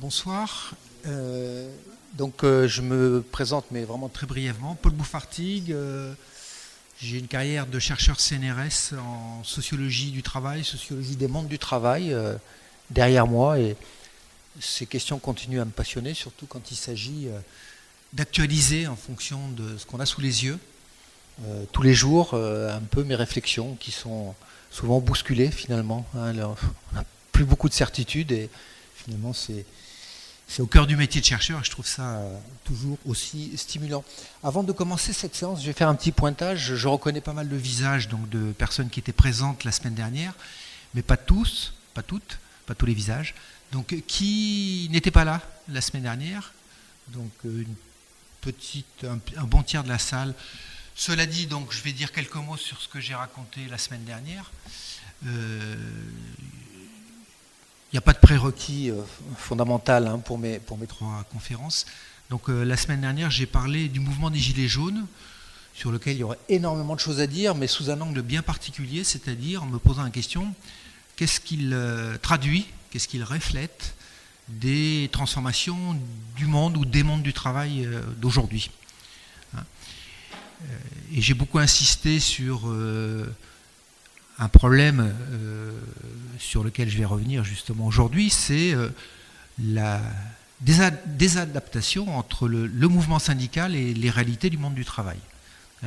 Bonsoir. Je me présente, mais vraiment très brièvement. Paul Bouffartigue. J'ai une carrière de chercheur CNRS en sociologie du travail, sociologie des mondes du travail derrière moi. Et ces questions continuent à me passionner, surtout quand il s'agit d'actualiser en fonction de ce qu'on a sous les yeux, tous les jours, un peu mes réflexions qui sont souvent bousculées finalement. On n'a plus beaucoup de certitudes et finalement c'est au cœur du métier de chercheur et je trouve ça toujours aussi stimulant. Avant de commencer cette séance, je vais faire un petit pointage. Je reconnais pas mal de visages donc, de personnes qui étaient présentes la semaine dernière, mais pas tous, pas toutes, pas tous les visages. Donc qui n'était pas là la semaine dernière? Donc un bon tiers de la salle. Cela dit, donc, je vais dire quelques mots sur ce que j'ai raconté la semaine dernière. Il n'y a pas de prérequis fondamental pour mes trois conférences. Donc la semaine dernière, j'ai parlé du mouvement des Gilets jaunes, sur lequel il y aurait énormément de choses à dire, mais sous un angle bien particulier, c'est-à-dire en me posant la question, qu'est-ce qu'il traduit, qu'est-ce qu'il reflète des transformations du monde ou des mondes du travail d'aujourd'hui. Et j'ai beaucoup insisté sur un problème sur lequel je vais revenir justement aujourd'hui, c'est la désadaptation entre le mouvement syndical et les réalités du monde du travail.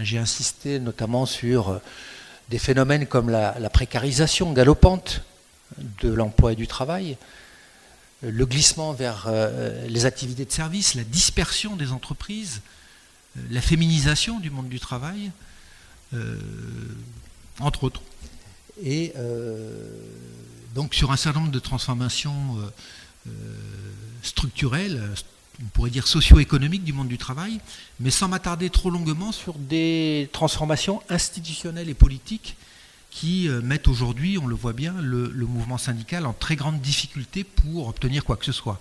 J'ai insisté notamment sur des phénomènes comme la précarisation galopante de l'emploi et du travail, le glissement vers les activités de service, la dispersion des entreprises, la féminisation du monde du travail, entre autres. Et donc sur un certain nombre de transformations structurelles, on pourrait dire socio-économiques du monde du travail, mais sans m'attarder trop longuement sur des transformations institutionnelles et politiques qui mettent aujourd'hui, on le voit bien, le mouvement syndical en très grande difficulté pour obtenir quoi que ce soit.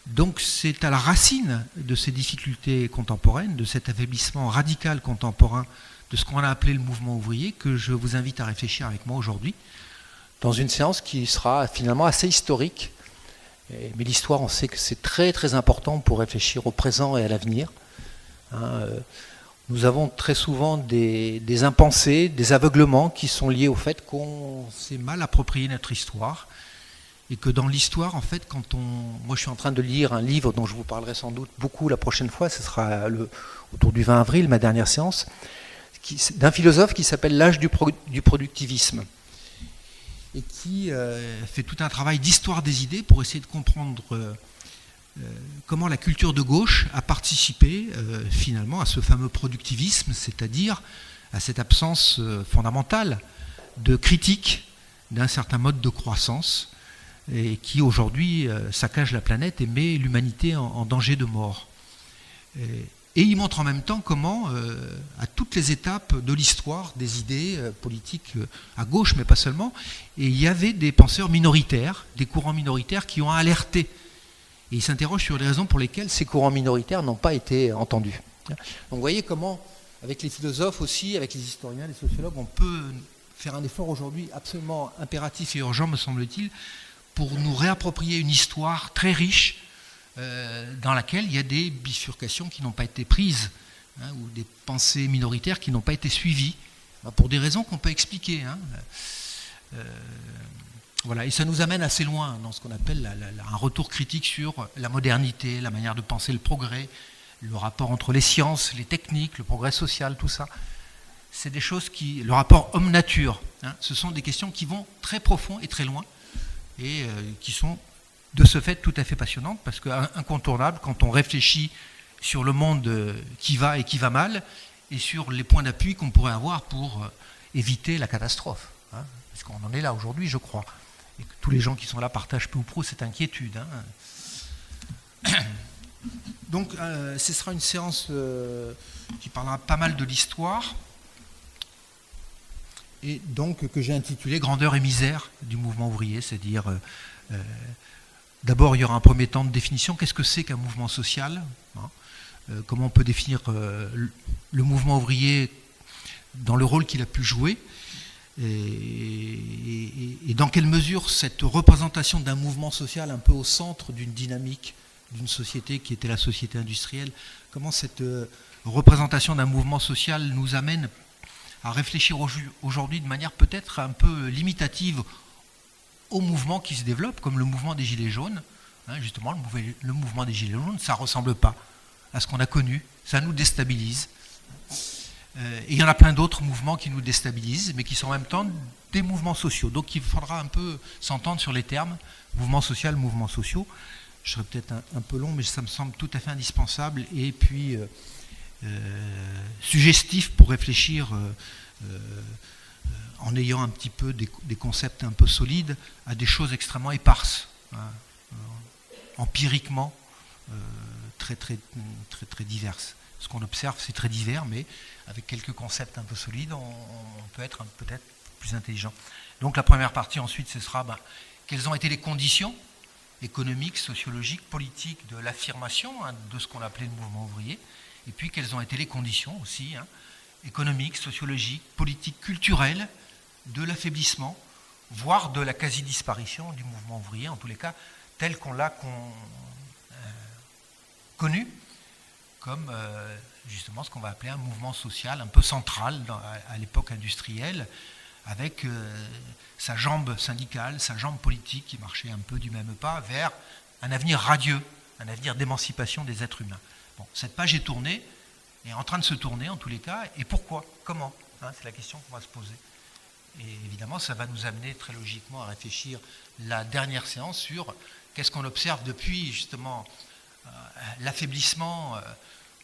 Donc c'est à la racine de ces difficultés contemporaines, de cet affaiblissement radical contemporain de ce qu'on a appelé le mouvement ouvrier, que je vous invite à réfléchir avec moi aujourd'hui, dans une séance qui sera finalement assez historique. Mais l'histoire, on sait que c'est très très important pour réfléchir au présent et à l'avenir. Nous avons très souvent des impensés, des aveuglements qui sont liés au fait qu'on s'est mal approprié notre histoire, et que dans l'histoire, en fait, moi je suis en train de lire un livre dont je vous parlerai sans doute beaucoup la prochaine fois, ce sera autour du 20 avril, ma dernière séance, d'un philosophe qui s'appelle L'âge du productivisme et qui fait tout un travail d'histoire des idées pour essayer de comprendre comment la culture de gauche a participé finalement à ce fameux productivisme, c'est-à-dire à cette absence fondamentale de critique d'un certain mode de croissance et qui aujourd'hui saccage la planète et met l'humanité en danger de mort. Et il montre en même temps comment, à toutes les étapes de l'histoire, des idées politiques à gauche, mais pas seulement, et il y avait des penseurs minoritaires, des courants minoritaires qui ont alerté. Et il s'interroge sur les raisons pour lesquelles ces courants minoritaires n'ont pas été entendus. Donc vous voyez comment, avec les philosophes aussi, avec les historiens, les sociologues, on peut faire un effort aujourd'hui absolument impératif et urgent, me semble-t-il, pour nous réapproprier une histoire très riche, dans laquelle il y a des bifurcations qui n'ont pas été prises, ou des pensées minoritaires qui n'ont pas été suivies, pour des raisons qu'on peut expliquer. Voilà, et ça nous amène assez loin dans ce qu'on appelle un retour critique sur la modernité, la manière de penser le progrès, le rapport entre les sciences, les techniques, le progrès social, tout ça. C'est des choses le rapport homme-nature, ce sont des questions qui vont très profond et très loin, et qui sont de ce fait tout à fait passionnante, parce qu'incontournable quand on réfléchit sur le monde qui va et qui va mal, et sur les points d'appui qu'on pourrait avoir pour éviter la catastrophe. Parce qu'on en est là aujourd'hui, je crois. Et que tous les gens qui sont là partagent peu ou prou cette inquiétude. Donc ce sera une séance qui parlera pas mal de l'histoire, et donc que j'ai intitulé « Grandeur et misère du mouvement ouvrier », c'est-à-dire... D'abord, il y aura un premier temps de définition. Qu'est-ce que c'est qu'un mouvement social ? Comment on peut définir le mouvement ouvrier dans le rôle qu'il a pu jouer ? et dans quelle mesure cette représentation d'un mouvement social un peu au centre d'une dynamique d'une société qui était la société industrielle, comment cette représentation d'un mouvement social nous amène à réfléchir aujourd'hui de manière peut-être un peu limitative aux mouvements qui se développent, comme le mouvement des Gilets jaunes. Justement, le mouvement des Gilets jaunes, ça ne ressemble pas à ce qu'on a connu, ça nous déstabilise. Et il y en a plein d'autres mouvements qui nous déstabilisent, mais qui sont en même temps des mouvements sociaux. Donc il faudra un peu s'entendre sur les termes, mouvement social, mouvements sociaux. Je serai peut-être un peu long, mais ça me semble tout à fait indispensable et puis suggestif pour réfléchir en ayant un petit peu des concepts un peu solides à des choses extrêmement éparses, empiriquement très diverses. Ce qu'on observe, c'est très divers, mais avec quelques concepts un peu solides, on peut être peut-être plus intelligent. Donc la première partie, ensuite, ce sera quelles ont été les conditions économiques, sociologiques, politiques de l'affirmation de ce qu'on appelait le mouvement ouvrier, et puis quelles ont été les conditions aussi économiques, sociologiques, politiques, culturelles de l'affaiblissement, voire de la quasi-disparition du mouvement ouvrier, en tous les cas, tel qu'on l'a connu, comme justement ce qu'on va appeler un mouvement social un peu central à l'époque industrielle, avec sa jambe syndicale, sa jambe politique qui marchait un peu du même pas vers un avenir radieux, un avenir d'émancipation des êtres humains. Bon, cette page est tournée, est en train de se tourner en tous les cas, et pourquoi? Comment? C'est la question qu'on va se poser. Et évidemment, ça va nous amener très logiquement à réfléchir la dernière séance sur qu'est-ce qu'on observe depuis justement l'affaiblissement,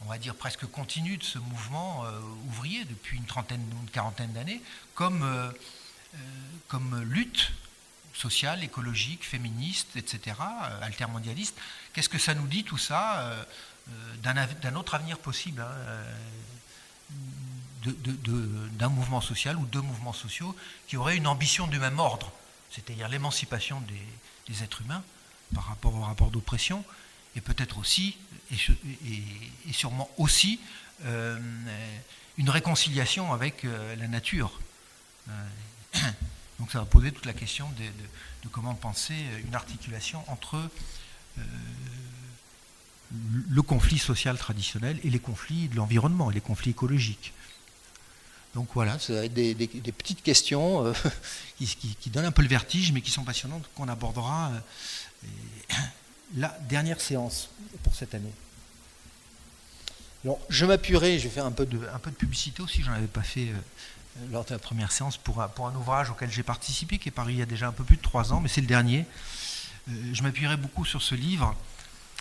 on va dire presque continu de ce mouvement ouvrier depuis une trentaine ou une quarantaine d'années, comme lutte sociale, écologique, féministe, etc., altermondialiste. Qu'est-ce que ça nous dit tout ça d'un autre avenir possible, d'un mouvement social ou deux mouvements sociaux qui auraient une ambition du même ordre, c'est-à-dire l'émancipation des êtres humains par rapport au rapport d'oppression, et peut-être aussi, et sûrement aussi, une réconciliation avec la nature. Donc ça va poser toute la question de comment penser une articulation entre le conflit social traditionnel et les conflits de l'environnement, et les conflits écologiques. Donc voilà, ça va être des petites questions qui donnent un peu le vertige, mais qui sont passionnantes, qu'on abordera la dernière séance pour cette année. Alors, je m'appuierai, je vais faire un peu de publicité aussi, j'en avais pas fait lors de la première séance, pour un ouvrage auquel j'ai participé, qui est paru il y a déjà un peu plus de 3 ans, mais c'est le dernier. Je m'appuierai beaucoup sur ce livre,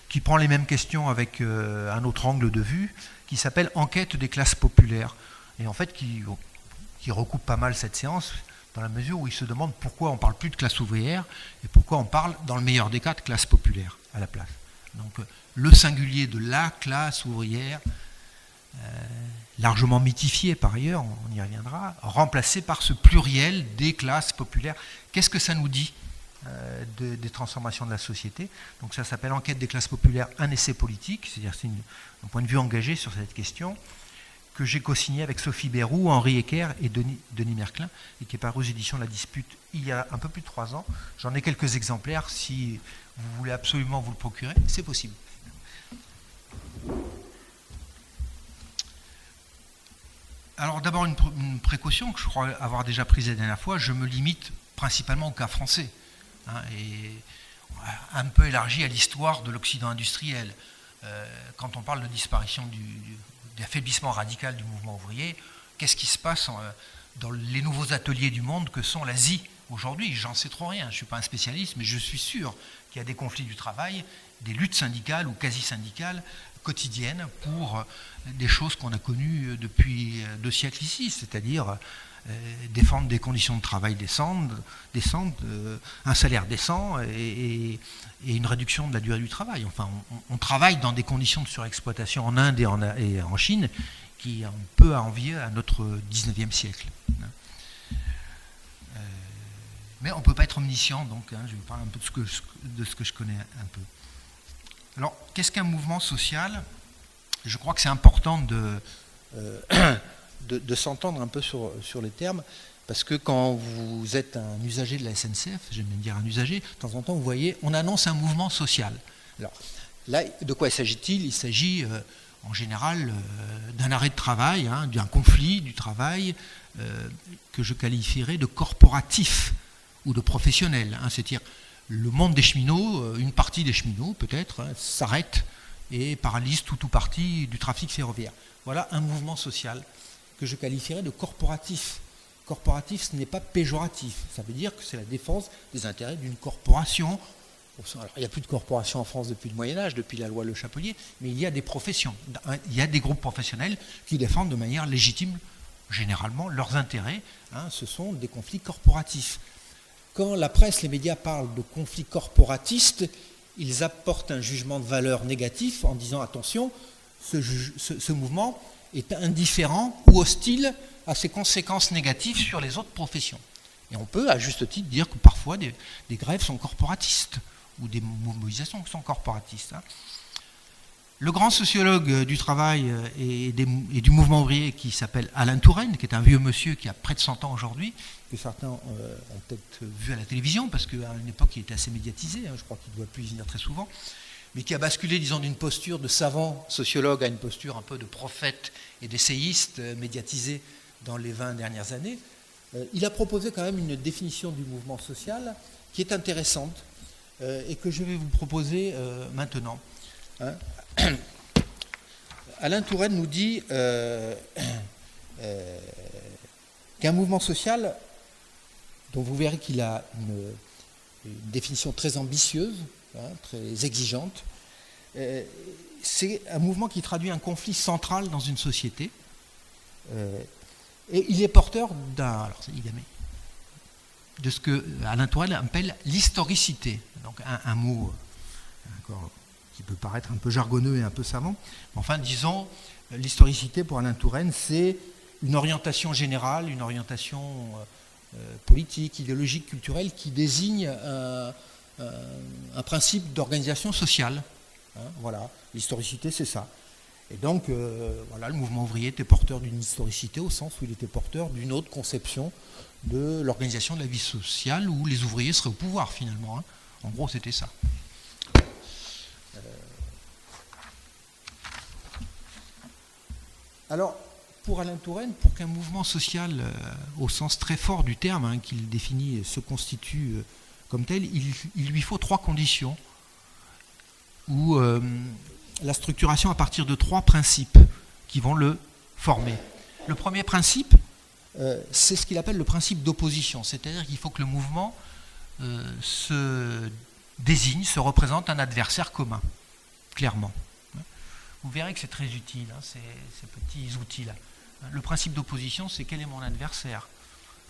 qui prend les mêmes questions avec un autre angle de vue, qui s'appelle « Enquête des classes populaires », et en fait qui recoupe pas mal cette séance, dans la mesure où il se demande pourquoi on ne parle plus de classe ouvrière, et pourquoi on parle, dans le meilleur des cas, de classe populaire à la place. Donc le singulier de la classe ouvrière, largement mythifié par ailleurs, on y reviendra, remplacé par ce pluriel des classes populaires. Qu'est-ce que ça nous dit des transformations de la société? Donc ça s'appelle « Enquête des classes populaires, un essai politique », c'est-à-dire c'est un point de vue engagé sur cette question, que j'ai co-signé avec Sophie Bérou, Henri Ecker et Denis Merclin, et qui est paru aux éditions La Dispute il y a un peu plus de 3 ans. J'en ai quelques exemplaires, si vous voulez absolument vous le procurer, c'est possible. Alors d'abord une précaution que je crois avoir déjà prise la dernière fois, je me limite principalement au cas français, et un peu élargi à l'histoire de l'Occident industriel. Quand on parle de disparition d'affaiblissement radical du mouvement ouvrier, qu'est-ce qui se passe dans les nouveaux ateliers du monde que sont l'Asie aujourd'hui? J'en sais trop rien, je ne suis pas un spécialiste, mais je suis sûr qu'il y a des conflits du travail, des luttes syndicales ou quasi-syndicales quotidiennes pour des choses qu'on a connues depuis 2 siècles ici, c'est-à-dire défendre des conditions de travail décentes, un salaire décent et une réduction de la durée du travail. Enfin, on travaille dans des conditions de surexploitation en Inde et en Chine qui ont peu à envier à notre 19e siècle. Mais on ne peut pas être omniscient, donc je vais parler un peu de ce que je connais un peu. Alors, qu'est-ce qu'un mouvement social? Je crois que c'est important de s'entendre un peu sur les termes. Parce que quand vous êtes un usager de la SNCF, j'aime bien dire un usager, de temps en temps, vous voyez, on annonce un mouvement social. Alors, là, de quoi s'agit-il? Il s'agit en général d'un arrêt de travail, hein, d'un conflit du travail que je qualifierais de corporatif ou de professionnel. Hein, c'est-à-dire, le monde des cheminots, une partie des cheminots peut-être, hein, s'arrête et paralyse tout ou partie du trafic ferroviaire. Voilà un mouvement social que je qualifierais de corporatif. Corporatif, ce n'est pas péjoratif. Ça veut dire que c'est la défense des intérêts d'une corporation. Alors, il n'y a plus de corporation en France depuis le Moyen-Âge, depuis la loi Le Chapelier, mais il y a des professions. Il y a des groupes professionnels qui défendent de manière légitime, généralement, leurs intérêts. Hein, ce sont des conflits corporatifs. Quand la presse, les médias parlent de conflits corporatistes, ils apportent un jugement de valeur négatif en disant attention, ce mouvement est indifférent ou hostile à ses conséquences négatives sur les autres professions. Et on peut, à juste titre, dire que parfois des grèves sont corporatistes ou des mobilisations sont corporatistes. Hein. Le grand sociologue du travail et du mouvement ouvrier qui s'appelle Alain Touraine, qui est un vieux monsieur qui a près de 100 ans aujourd'hui, que certains ont peut-être vu à la télévision, parce qu'à une époque il était assez médiatisé, hein, je crois qu'il ne doit plus y venir très souvent, mais qui a basculé, disons, d'une posture de savant sociologue à une posture un peu de prophète et d'essayiste médiatisé dans les 20 dernières années. Il a proposé quand même une définition du mouvement social qui est intéressante et que je vais vous proposer maintenant. Hein. Alain Touraine nous dit qu'un mouvement social, dont vous verrez qu'il a une définition très ambitieuse, hein, très exigeante, c'est un mouvement qui traduit un conflit central dans une société. Et il est porteur de ce que Alain Touraine appelle l'historicité. Donc un mot encore qui peut paraître un peu jargonneux et un peu savant. Mais enfin, disons, l'historicité pour Alain Touraine, c'est une orientation générale, une orientation politique, idéologique, culturelle, qui désigne un principe d'organisation sociale. Hein, voilà, l'historicité, c'est ça. Et donc, voilà, le mouvement ouvrier était porteur d'une historicité au sens où il était porteur d'une autre conception de l'organisation de la vie sociale où les ouvriers seraient au pouvoir, finalement. Hein. En gros, c'était ça. Alors, pour Alain Touraine, pour qu'un mouvement social, au sens très fort du terme, hein, qu'il définit, se constitue comme tel, il lui faut 3 conditions où la structuration à partir de 3 principes qui vont le former. Le premier principe, c'est ce qu'il appelle le principe d'opposition, c'est-à-dire qu'il faut que le mouvement se désigne, se représente un adversaire commun, clairement. Vous verrez que c'est très utile, hein, ces petits outils-là. Le principe d'opposition, c'est quel est mon adversaire.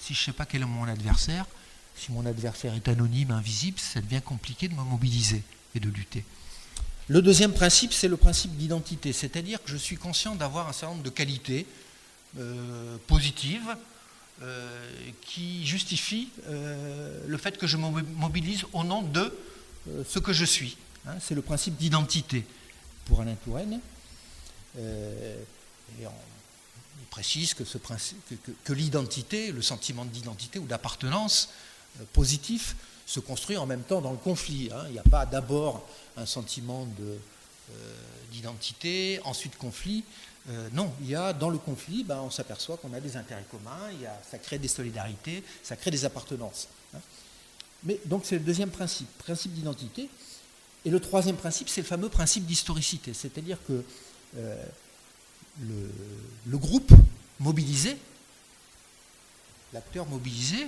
Si je ne sais pas quel est mon adversaire, si mon adversaire est anonyme, invisible, ça devient compliqué de me mobiliser et de lutter. Le deuxième principe, c'est le principe d'identité, c'est-à-dire que je suis conscient d'avoir un certain nombre de qualités positives qui justifient le fait que je me mobilise au nom de ce que je suis. Hein, c'est le principe d'identité pour Alain Touraine. Il précise que l'identité, le sentiment d'identité ou d'appartenance positif, se construit en même temps dans le conflit. Hein. Il n'y a pas d'abord un sentiment d'identité, ensuite conflit. Non, il y a dans le conflit, on s'aperçoit qu'on a des intérêts communs, ça crée des solidarités, ça crée des appartenances. Hein. Mais donc c'est le deuxième principe d'identité. Et le troisième principe, c'est le fameux principe d'historicité, c'est-à-dire que le groupe mobilisé, l'acteur mobilisé,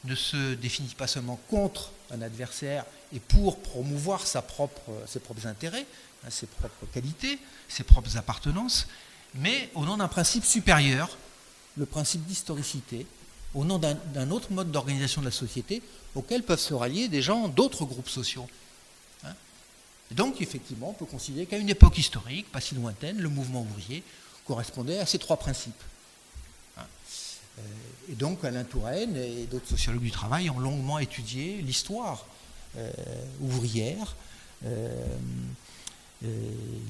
ne se définit pas seulement contre un adversaire et pour promouvoir ses propres intérêts, hein, ses propres qualités, ses propres appartenances, mais au nom d'un principe supérieur, le principe d'historicité, au nom d'un autre mode d'organisation de la société auquel peuvent se rallier des gens d'autres groupes sociaux. Hein. Et donc, effectivement, on peut considérer qu'à une époque historique, pas si lointaine, le mouvement ouvrier correspondait à ces 3 principes. Et donc Alain Touraine et d'autres sociologues du travail ont longuement étudié l'histoire ouvrière,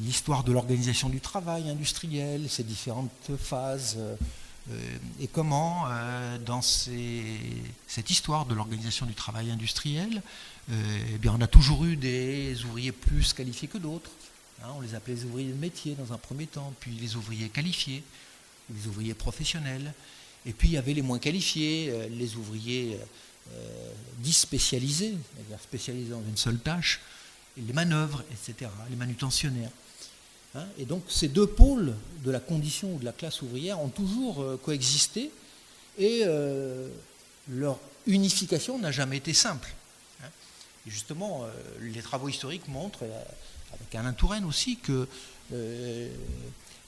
l'histoire de l'organisation du travail industriel, ses différentes phases, et comment, dans cette histoire de l'organisation du travail industriel, eh bien, on a toujours eu des ouvriers plus qualifiés que d'autres. Hein, on les appelait les ouvriers de métier dans un premier temps, puis les ouvriers qualifiés, les ouvriers professionnels, et puis il y avait les moins qualifiés, les ouvriers dits spécialisés, c'est-à-dire spécialisés dans une seule tâche, et les manœuvres, etc., les manutentionnaires. Hein, et donc ces deux pôles de la condition ou de la classe ouvrière ont toujours coexisté, et leur unification n'a jamais été simple. Hein. Et justement, les travaux historiques montrent, avec Alain Touraine aussi, que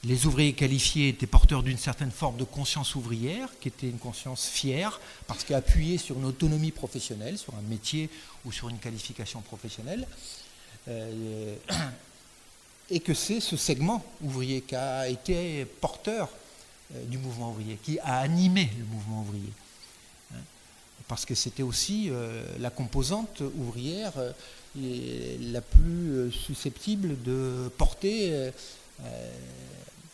les ouvriers qualifiés étaient porteurs d'une certaine forme de conscience ouvrière, qui était une conscience fière, parce qu'appuyée sur une autonomie professionnelle, sur un métier ou sur une qualification professionnelle, et que c'est ce segment ouvrier qui a été porteur du mouvement ouvrier, qui a animé le mouvement ouvrier. Parce que c'était aussi la composante ouvrière la plus susceptible de porter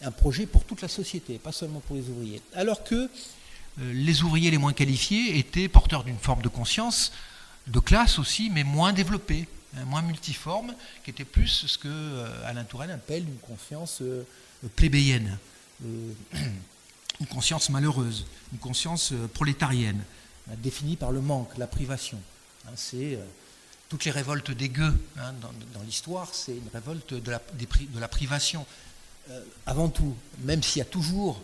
un projet pour toute la société, pas seulement pour les ouvriers. Alors que les ouvriers les moins qualifiés étaient porteurs d'une forme de conscience, de classe aussi, mais moins développée, moins multiforme, qui était plus ce que Alain Touraine appelle une conscience plébéienne, une conscience malheureuse, une conscience prolétarienne, définie par le manque, la privation. C'est toutes les révoltes des gueux dans l'histoire, c'est une révolte de la privation. Avant tout, même s'il y a toujours,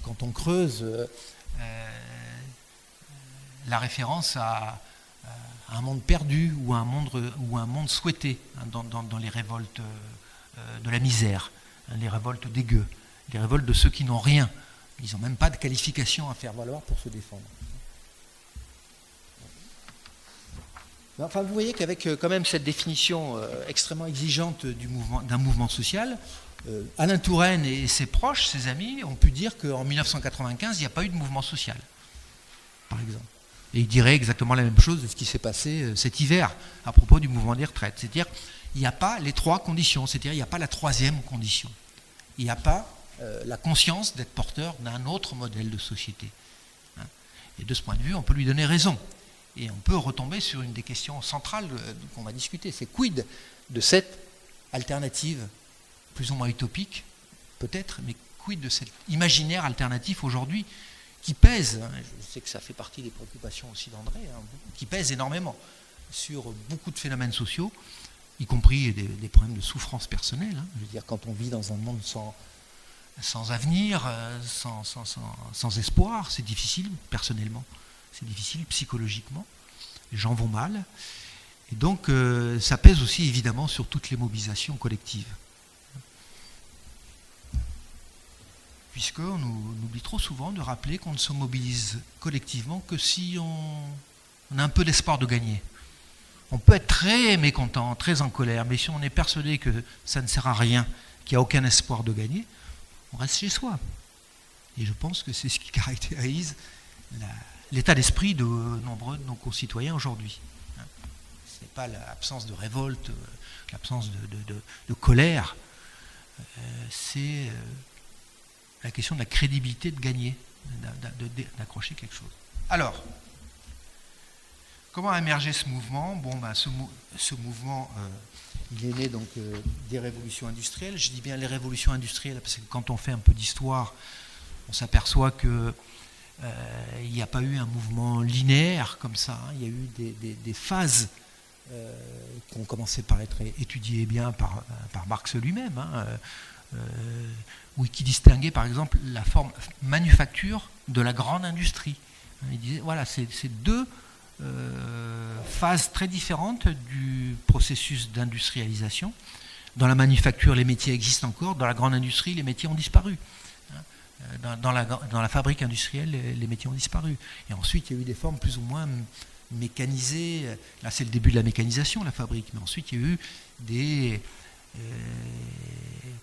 quand on creuse, la référence à un monde perdu ou à un monde souhaité dans les révoltes de la misère, les révoltes des gueux, les révoltes de ceux qui n'ont rien. Ils n'ont même pas de qualification à faire valoir pour se défendre. Enfin, vous voyez qu'avec quand même cette définition extrêmement exigeante d'un mouvement social, Alain Touraine et ses proches, ses amis, ont pu dire qu'en 1995, il n'y a pas eu de mouvement social, par exemple. Et ils diraient exactement la même chose de ce qui s'est passé cet hiver à propos du mouvement des retraites. C'est-à-dire il n'y a pas les trois conditions, c'est-à-dire il n'y a pas la troisième condition. Il n'y a pas la conscience d'être porteur d'un autre modèle de société. Et de ce point de vue, on peut lui donner raison. Et on peut retomber sur une des questions centrales qu'on va discuter, c'est quid de cette alternative plus ou moins utopique, peut-être, mais quid de cet imaginaire alternatif aujourd'hui qui pèse, je sais que ça fait partie des préoccupations aussi d'André, qui pèse énormément sur beaucoup de phénomènes sociaux, y compris des problèmes de souffrance personnelle. Je veux dire, quand on vit dans un monde sans avenir, sans espoir, c'est difficile personnellement. C'est difficile psychologiquement, les gens vont mal, et donc ça pèse aussi évidemment sur toutes les mobilisations collectives. Puisqu'on oublie trop souvent de rappeler qu'on ne se mobilise collectivement que si on a un peu d'espoir de gagner. On peut être très mécontent, très en colère, mais si on est persuadé que ça ne sert à rien, qu'il n'y a aucun espoir de gagner, on reste chez soi. Et je pense que c'est ce qui caractérise l'état d'esprit de nombreux de nos concitoyens aujourd'hui. Ce n'est pas l'absence de révolte, l'absence de colère, c'est la question de la crédibilité de gagner, d'accrocher quelque chose. Alors, comment a émergé ce mouvement ? Bon, ce mouvement, il est né donc des révolutions industrielles. Je dis bien les révolutions industrielles parce que quand on fait un peu d'histoire, on s'aperçoit que il n'y a pas eu un mouvement linéaire comme ça. Il y a eu des phases qui ont commencé par être étudiées bien par Marx lui-même, qui distinguait par exemple la forme manufacture de la grande industrie. Il disait, voilà, c'est deux phases très différentes du processus d'industrialisation. Dans la manufacture, les métiers existent encore. Dans la grande industrie, les métiers ont disparu. Dans la fabrique industrielle, les métiers ont disparu. Et ensuite, il y a eu des formes plus ou moins mécanisées. Là, c'est le début de la mécanisation, la fabrique. Mais ensuite, il y a eu des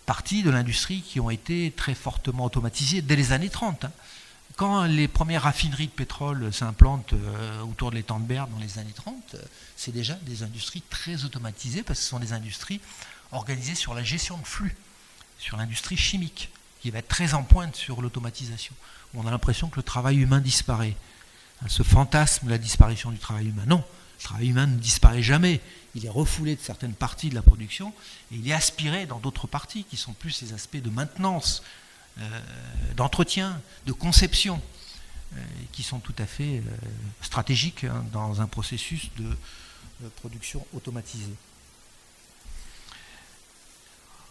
parties de l'industrie qui ont été très fortement automatisées dès les années 30. Quand les premières raffineries de pétrole s'implantent autour de l'étang de Berre dans les années 30, c'est déjà des industries très automatisées parce que ce sont des industries organisées sur la gestion de flux, sur l'industrie chimique, qui va être très en pointe sur l'automatisation. on a l'impression que le travail humain disparaît. Ce fantasme de la disparition du travail humain. Non, le travail humain ne disparaît jamais. Il est refoulé de certaines parties de la production et il est aspiré dans d'autres parties qui sont plus ces aspects de maintenance, d'entretien, de conception, qui sont tout à fait stratégiques dans un processus de production automatisée.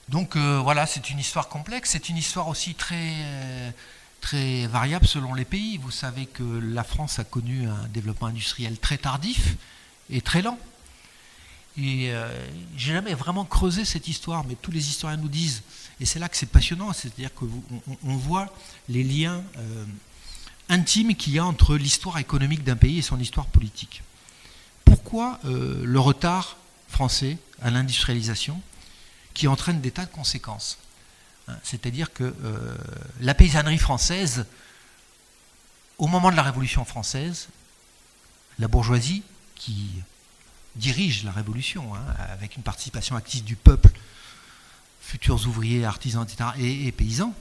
Donc voilà, c'est une histoire complexe, c'est une histoire aussi très variable selon les pays. Vous savez que la France a connu un développement industriel très tardif et très lent. Et j'ai jamais vraiment creusé cette histoire, mais tous les historiens nous disent, et c'est là que c'est passionnant, c'est-à-dire qu'on voit les liens intimes qu'il y a entre l'histoire économique d'un pays et son histoire politique. Pourquoi le retard français à l'industrialisation qui entraîne des tas de conséquences? C'est-à-dire que la paysannerie française, au moment de la Révolution française, la bourgeoisie qui dirige la Révolution, avec une participation active du peuple, futurs ouvriers, artisans, etc., et paysans,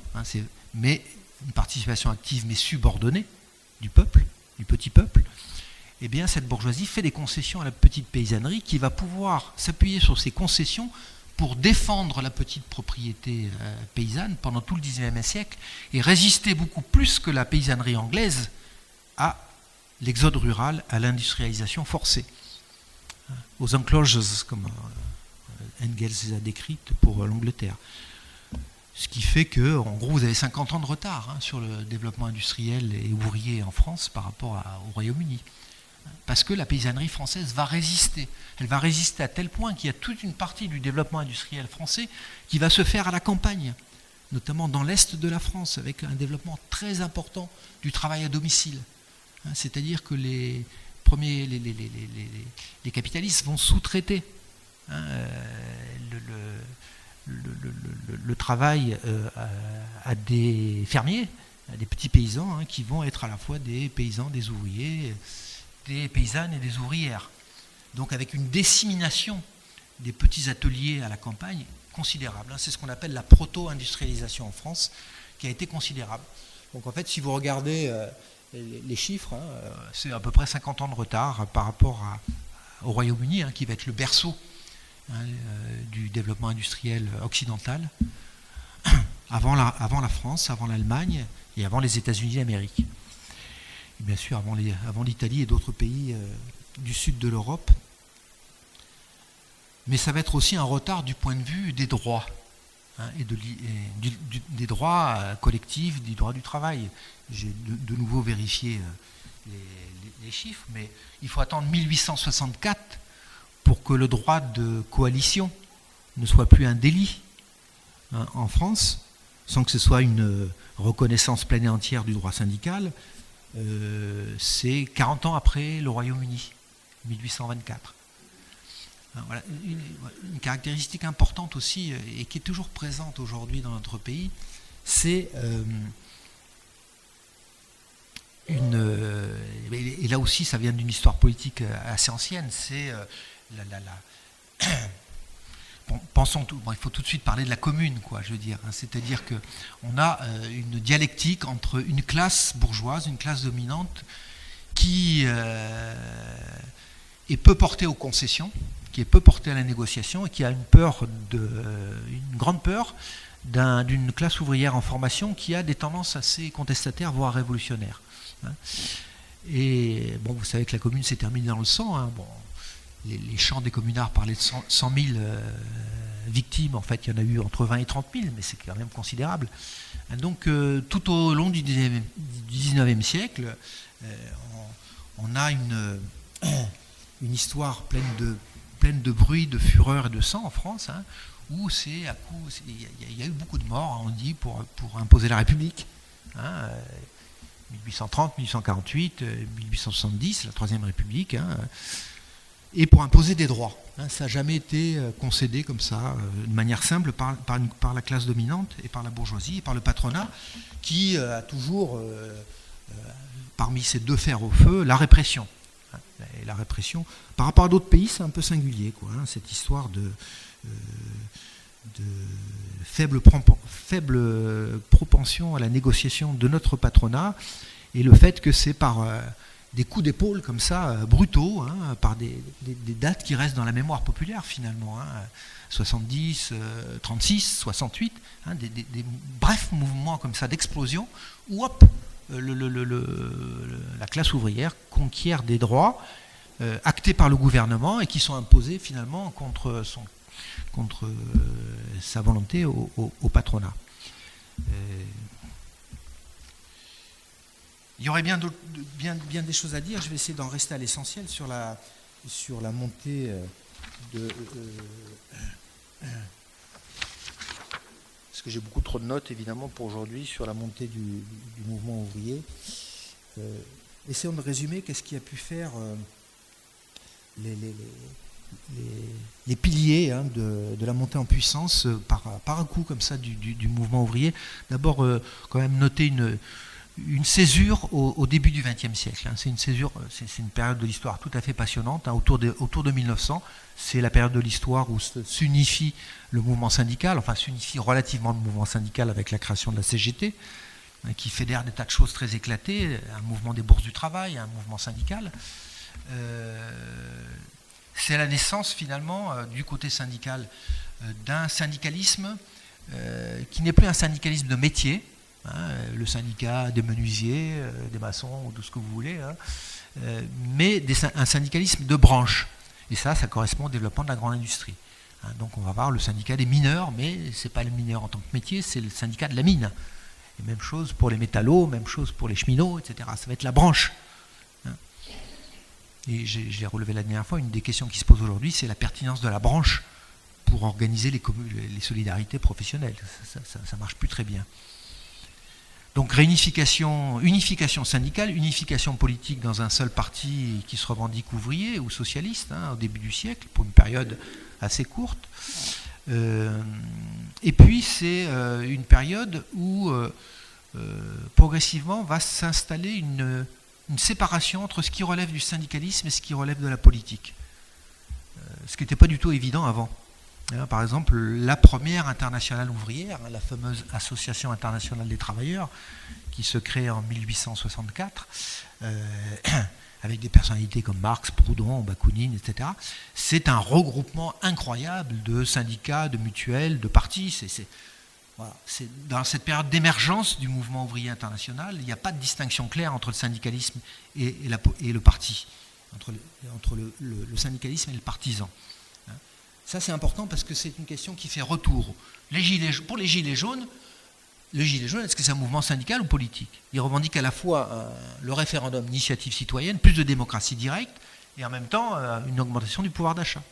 mais une participation active mais subordonnée du peuple, du petit peuple, eh bien cette bourgeoisie fait des concessions à la petite paysannerie qui va pouvoir s'appuyer sur ces concessions pour défendre la petite propriété paysanne pendant tout le XIXe siècle et résister beaucoup plus que la paysannerie anglaise à l'exode rural, à l'industrialisation forcée, aux enclosures, comme Engels les a décrites pour l'Angleterre. Ce qui fait que, en gros, vous avez 50 ans de retard sur le développement industriel et ouvrier en France par rapport au Royaume-Uni. Parce que la paysannerie française va résister. Elle va résister à tel point qu'il y a toute une partie du développement industriel français qui va se faire à la campagne, notamment dans l'est de la France, avec un développement très important du travail à domicile. C'est-à-dire que les capitalistes vont sous-traiter le travail à des fermiers, à des petits paysans qui vont être à la fois des paysans, des ouvriers, des paysannes et des ouvrières. Donc avec une dissémination des petits ateliers à la campagne considérable. C'est ce qu'on appelle la proto-industrialisation en France, qui a été considérable. Donc en fait, si vous regardez les chiffres, c'est à peu près 50 ans de retard par rapport au Royaume-Uni, qui va être le berceau du développement industriel occidental, avant la France, avant l'Allemagne et avant les États-Unis d'Amérique. Et bien sûr avant l'Italie et d'autres pays du sud de l'Europe. Mais ça va être aussi un retard du point de vue des droits, des droits collectifs, du droit du travail. J'ai de nouveau vérifié les chiffres, mais il faut attendre 1864 pour que le droit de coalition ne soit plus un délit en France, sans que ce soit une reconnaissance pleine et entière du droit syndical. C'est 40 ans après le Royaume-Uni, 1824. Voilà, une caractéristique importante aussi, et qui est toujours présente aujourd'hui dans notre pays, c'est et là aussi ça vient d'une histoire politique assez ancienne, c'est pensons tout. Bon, il faut tout de suite parler de la commune, je veux dire. C'est-à-dire qu'on a une dialectique entre une classe bourgeoise, une classe dominante, qui est peu portée aux concessions, qui est peu portée à la négociation et qui a une grande peur d'une classe ouvrière en formation qui a des tendances assez contestataires, voire révolutionnaires. Et bon, vous savez que la commune s'est terminée dans le sang. Bon, les chants des communards parlaient de 100 000 victimes. En fait, il y en a eu entre 20 et 30 000, mais c'est quand même considérable. Donc, tout au long du 19e siècle, on a une histoire pleine de bruit, de fureur et de sang en France, où il y a eu beaucoup de morts, on dit, pour imposer la République. 1830, 1848, 1870, la Troisième République, et pour imposer des droits. Ça n'a jamais été concédé comme ça, de manière simple, par la classe dominante et par la bourgeoisie et par le patronat, qui a toujours, parmi ces deux fers au feu, la répression. Et la répression, par rapport à d'autres pays, c'est un peu singulier, cette histoire faible propension à la négociation de notre patronat, et le fait que c'est par des coups d'épaule comme ça, brutaux, hein, par des dates qui restent dans la mémoire populaire finalement, hein, 70, 36, 68, hein, des brefs mouvements comme ça d'explosion, où hop, la classe ouvrière conquiert des droits actés par le gouvernement et qui sont imposés finalement contre sa volonté au patronat. Il y aurait bien des choses à dire, je vais essayer d'en rester à l'essentiel sur la montée parce que j'ai beaucoup trop de notes évidemment pour aujourd'hui sur la montée du mouvement ouvrier. Essayons de résumer qu'est-ce qui a pu faire les piliers, hein, de la montée en puissance par un coup comme ça du mouvement ouvrier. D'abord, quand même noter une césure au début du XXe siècle. Hein. C'est une césure, c'est une période de l'histoire tout à fait passionnante. Hein. Autour de 1900, c'est la période de l'histoire où s'unifie le mouvement syndical, enfin s'unifie relativement le mouvement syndical avec la création de la CGT, hein, qui fédère des tas de choses très éclatées, un mouvement des bourses du travail, un mouvement syndical. C'est la naissance finalement du côté syndical d'un syndicalisme qui n'est plus un syndicalisme de métier, hein, le syndicat des menuisiers, des maçons ou tout ce que vous voulez, hein, mais un syndicalisme de branche. Et ça correspond au développement de la grande industrie. Hein, donc on va voir le syndicat des mineurs, mais ce n'est pas le mineur en tant que métier, c'est le syndicat de la mine. Et même chose pour les métallos, même chose pour les cheminots, etc. Ça va être la branche. Et j'ai relevé la dernière fois, une des questions qui se posent aujourd'hui, c'est la pertinence de la branche pour organiser les solidarités professionnelles. Ça ne marche plus très bien. Donc unification syndicale, unification politique dans un seul parti qui se revendique ouvrier ou socialiste, hein, au début du siècle, pour une période assez courte. Et puis c'est une période où progressivement va s'installer une séparation entre ce qui relève du syndicalisme et ce qui relève de la politique. Ce qui n'était pas du tout évident avant. Par exemple, la première internationale ouvrière, la fameuse Association internationale des travailleurs, qui se crée en 1864, avec des personnalités comme Marx, Proudhon, Bakounine, etc., c'est un regroupement incroyable de syndicats, de mutuelles, de partis. Voilà. C'est dans cette période d'émergence du mouvement ouvrier international, il n'y a pas de distinction claire entre le syndicalisme et le parti, entre le syndicalisme et le partisan. Ça, c'est important parce que c'est une question qui fait retour. Pour les Gilets jaunes, le Gilet jaune, est-ce que c'est un mouvement syndical ou politique? Il revendique à la fois le référendum d'initiative citoyenne, plus de démocratie directe, et en même temps une augmentation du pouvoir d'achat.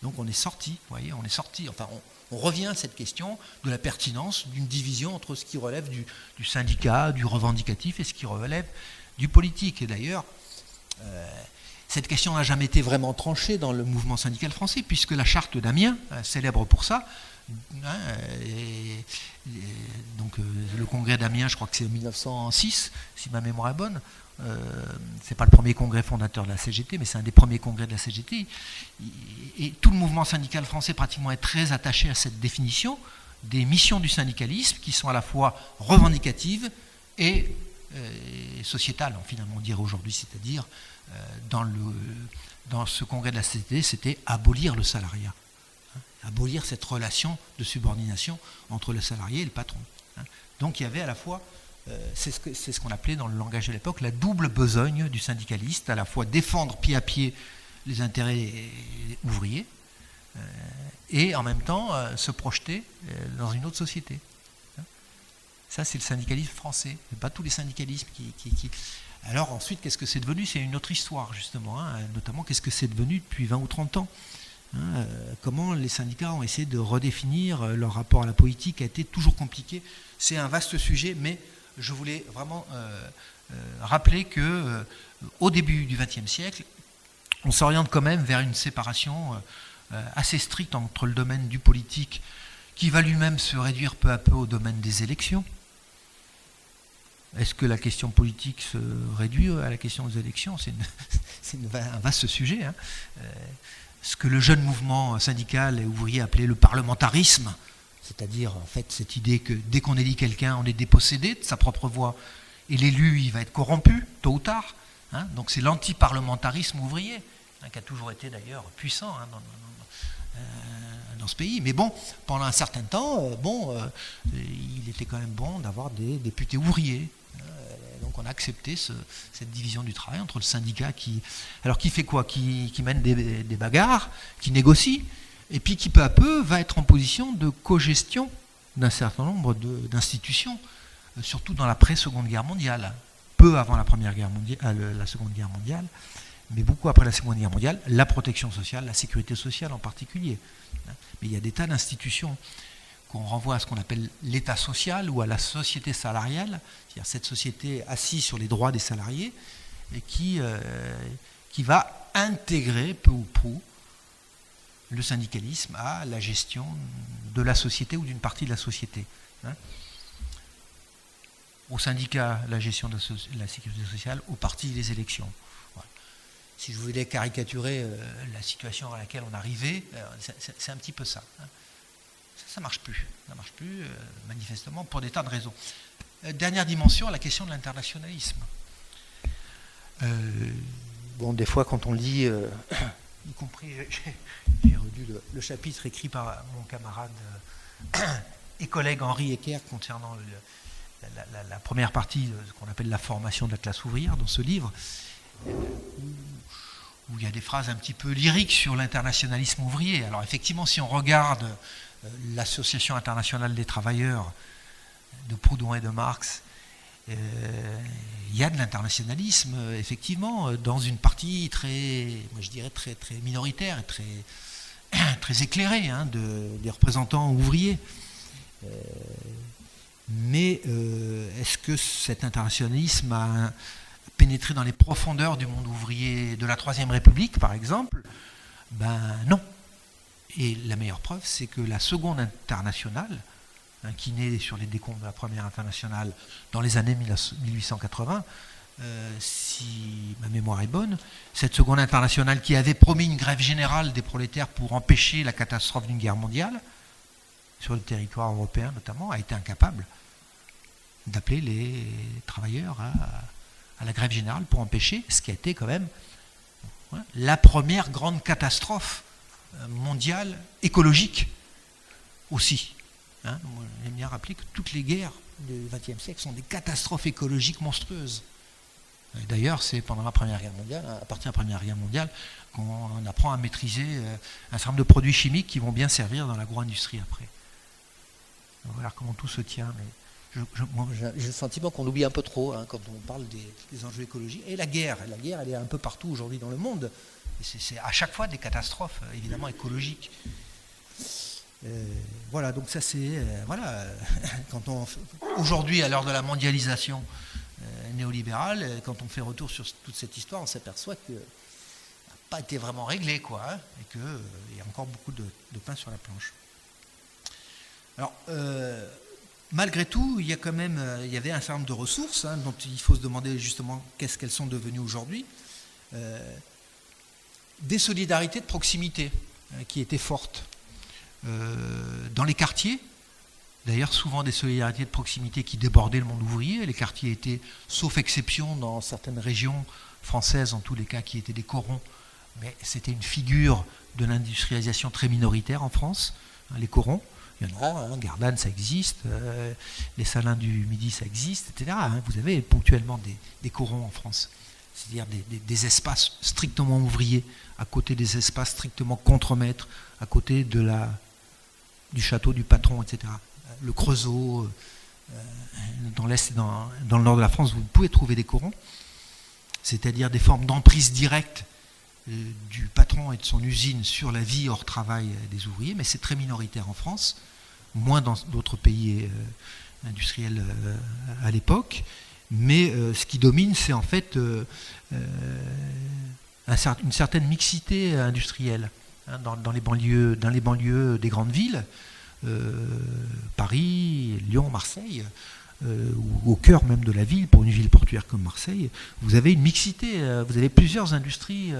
Donc on est sorti, vous voyez, enfin on revient à cette question de la pertinence d'une division entre ce qui relève du syndicat, du revendicatif, et ce qui relève du politique. Et d'ailleurs, cette question n'a jamais été vraiment tranchée dans le mouvement syndical français, puisque la charte d'Amiens, célèbre pour ça, donc le congrès d'Amiens, je crois que c'est en 1906, si ma mémoire est bonne. C'est pas le premier congrès fondateur de la CGT, mais c'est un des premiers congrès de la CGT. Et tout le mouvement syndical français pratiquement est très attaché à cette définition des missions du syndicalisme qui sont à la fois revendicatives et sociétales, finalement on dirait aujourd'hui, c'est-à-dire dans ce congrès de la CGT, c'était abolir le salariat. Abolir cette relation de subordination entre le salarié et le patron. Donc il y avait à la fois, c'est ce qu'on appelait dans le langage de l'époque, la double besogne du syndicaliste, à la fois défendre pied à pied les intérêts ouvriers et en même temps se projeter dans une autre société. Ça, c'est le syndicalisme français, mais pas tous les syndicalismes qui... Alors ensuite, qu'est-ce que c'est devenu? C'est une autre histoire, justement, notamment qu'est-ce que c'est devenu depuis 20 ou 30 ans. Comment les syndicats ont essayé de redéfinir leur rapport à la politique a été toujours compliqué. C'est un vaste sujet, mais je voulais vraiment rappeler que au début du XXe siècle, on s'oriente quand même vers une séparation assez stricte entre le domaine du politique, qui va lui-même se réduire peu à peu au domaine des élections. Est-ce que la question politique se réduit à la question des élections? C'est un vaste sujet. ce que le jeune mouvement syndical et ouvrier appelait le parlementarisme, c'est-à-dire en fait cette idée que dès qu'on élit quelqu'un, on est dépossédé de sa propre voix, et l'élu, il va être corrompu, tôt ou tard. Hein. Donc c'est l'antiparlementarisme ouvrier, hein, qui a toujours été d'ailleurs puissant hein, dans ce pays. Mais bon, pendant un certain temps, il était quand même bon d'avoir des députés ouvriers. Donc on a accepté cette division du travail entre le syndicat qui fait quoi, qui mène des bagarres, qui négocie, et puis qui peu à peu va être en position de cogestion d'un certain nombre d'institutions, surtout dans l'après-Seconde Guerre mondiale, peu avant la Seconde Guerre mondiale, mais beaucoup après la Seconde Guerre mondiale, la protection sociale, la sécurité sociale en particulier. Mais il y a des tas d'institutions qu'on renvoie à ce qu'on appelle l'État social ou à la société salariale, c'est-à-dire cette société assise sur les droits des salariés, et qui va intégrer peu ou prou le syndicalisme à la gestion de la société ou d'une partie de la société. Hein. Au syndicat, la gestion de la sécurité sociale, au parti, les élections. Voilà. Si je voulais caricaturer la situation à laquelle on arrivait, c'est un petit peu ça. Hein. Ça ne marche plus. Ça ne marche plus, manifestement, pour des tas de raisons. Dernière dimension, la question de l'internationalisme. Des fois, quand on lit, y compris, j'ai relu le chapitre écrit par mon camarade et collègue Henri Ecker concernant la première partie de ce qu'on appelle la formation de la classe ouvrière dans ce livre, où il y a des phrases un petit peu lyriques sur l'internationalisme ouvrier. Alors effectivement, si on regarde l'Association internationale des travailleurs de Proudhon et de Marx, il y a de l'internationalisme, effectivement, dans une partie très minoritaire et très éclairée hein, des représentants ouvriers. Mais est-ce que cet internationalisme a pénétré dans les profondeurs du monde ouvrier de la Troisième République, par exemple? Ben non. Et la meilleure preuve, c'est que la Seconde Internationale, hein, qui naît sur les décombres de la Première Internationale dans les années 1880, si ma mémoire est bonne, cette Seconde Internationale qui avait promis une grève générale des prolétaires pour empêcher la catastrophe d'une guerre mondiale, sur le territoire européen notamment, a été incapable d'appeler les travailleurs à la grève générale pour empêcher ce qui a été quand même la première grande catastrophe mondiale écologique aussi. Hein, j'aime bien rappeler que toutes les guerres du XXe siècle sont des catastrophes écologiques monstrueuses. Et d'ailleurs, c'est pendant la Première Guerre mondiale, à partir de la Première Guerre mondiale, qu'on apprend à maîtriser un certain nombre de produits chimiques qui vont bien servir dans l'agro-industrie après. Donc voilà comment tout se tient. Mais j'ai le sentiment qu'on oublie un peu trop hein, quand on parle des enjeux écologiques. Et la guerre, elle est un peu partout aujourd'hui dans le monde. Et c'est à chaque fois des catastrophes, évidemment, écologiques. Voilà, donc ça c'est... quand aujourd'hui, à l'heure de la mondialisation néolibérale, quand on fait retour sur toute cette histoire, on s'aperçoit que n'a pas été vraiment réglé, quoi, hein, et qu'il y a encore beaucoup de pain sur la planche. Alors, malgré tout, il y avait un certain nombre de ressources hein, dont il faut se demander justement qu'est-ce qu'elles sont devenues aujourd'hui. Des solidarités de proximité qui étaient fortes. Dans les quartiers, d'ailleurs souvent des solidarités de proximité qui débordaient le monde ouvrier. Les quartiers étaient, sauf exception dans certaines régions françaises, en tous les cas qui étaient des corons, mais c'était une figure de l'industrialisation très minoritaire en France, hein, les corons. Il y en a, hein, Gardanne ça existe, les Salins du Midi ça existe, etc. Hein, vous avez ponctuellement des corons en France, c'est-à-dire des espaces strictement ouvriers, à côté des espaces strictement contremaîtres, à côté du château du patron, etc. Le Creusot, dans l'Est et dans le nord de la France, vous pouvez trouver des corons, c'est-à-dire des formes d'emprise directe du patron et de son usine sur la vie hors travail des ouvriers, mais c'est très minoritaire en France, moins dans d'autres pays industriels à l'époque, mais ce qui domine, c'est en fait une certaine mixité industrielle hein, dans les banlieues des grandes villes, Paris, Lyon, Marseille, ou au cœur même de la ville, pour une ville portuaire comme Marseille, vous avez une mixité, vous avez plusieurs industries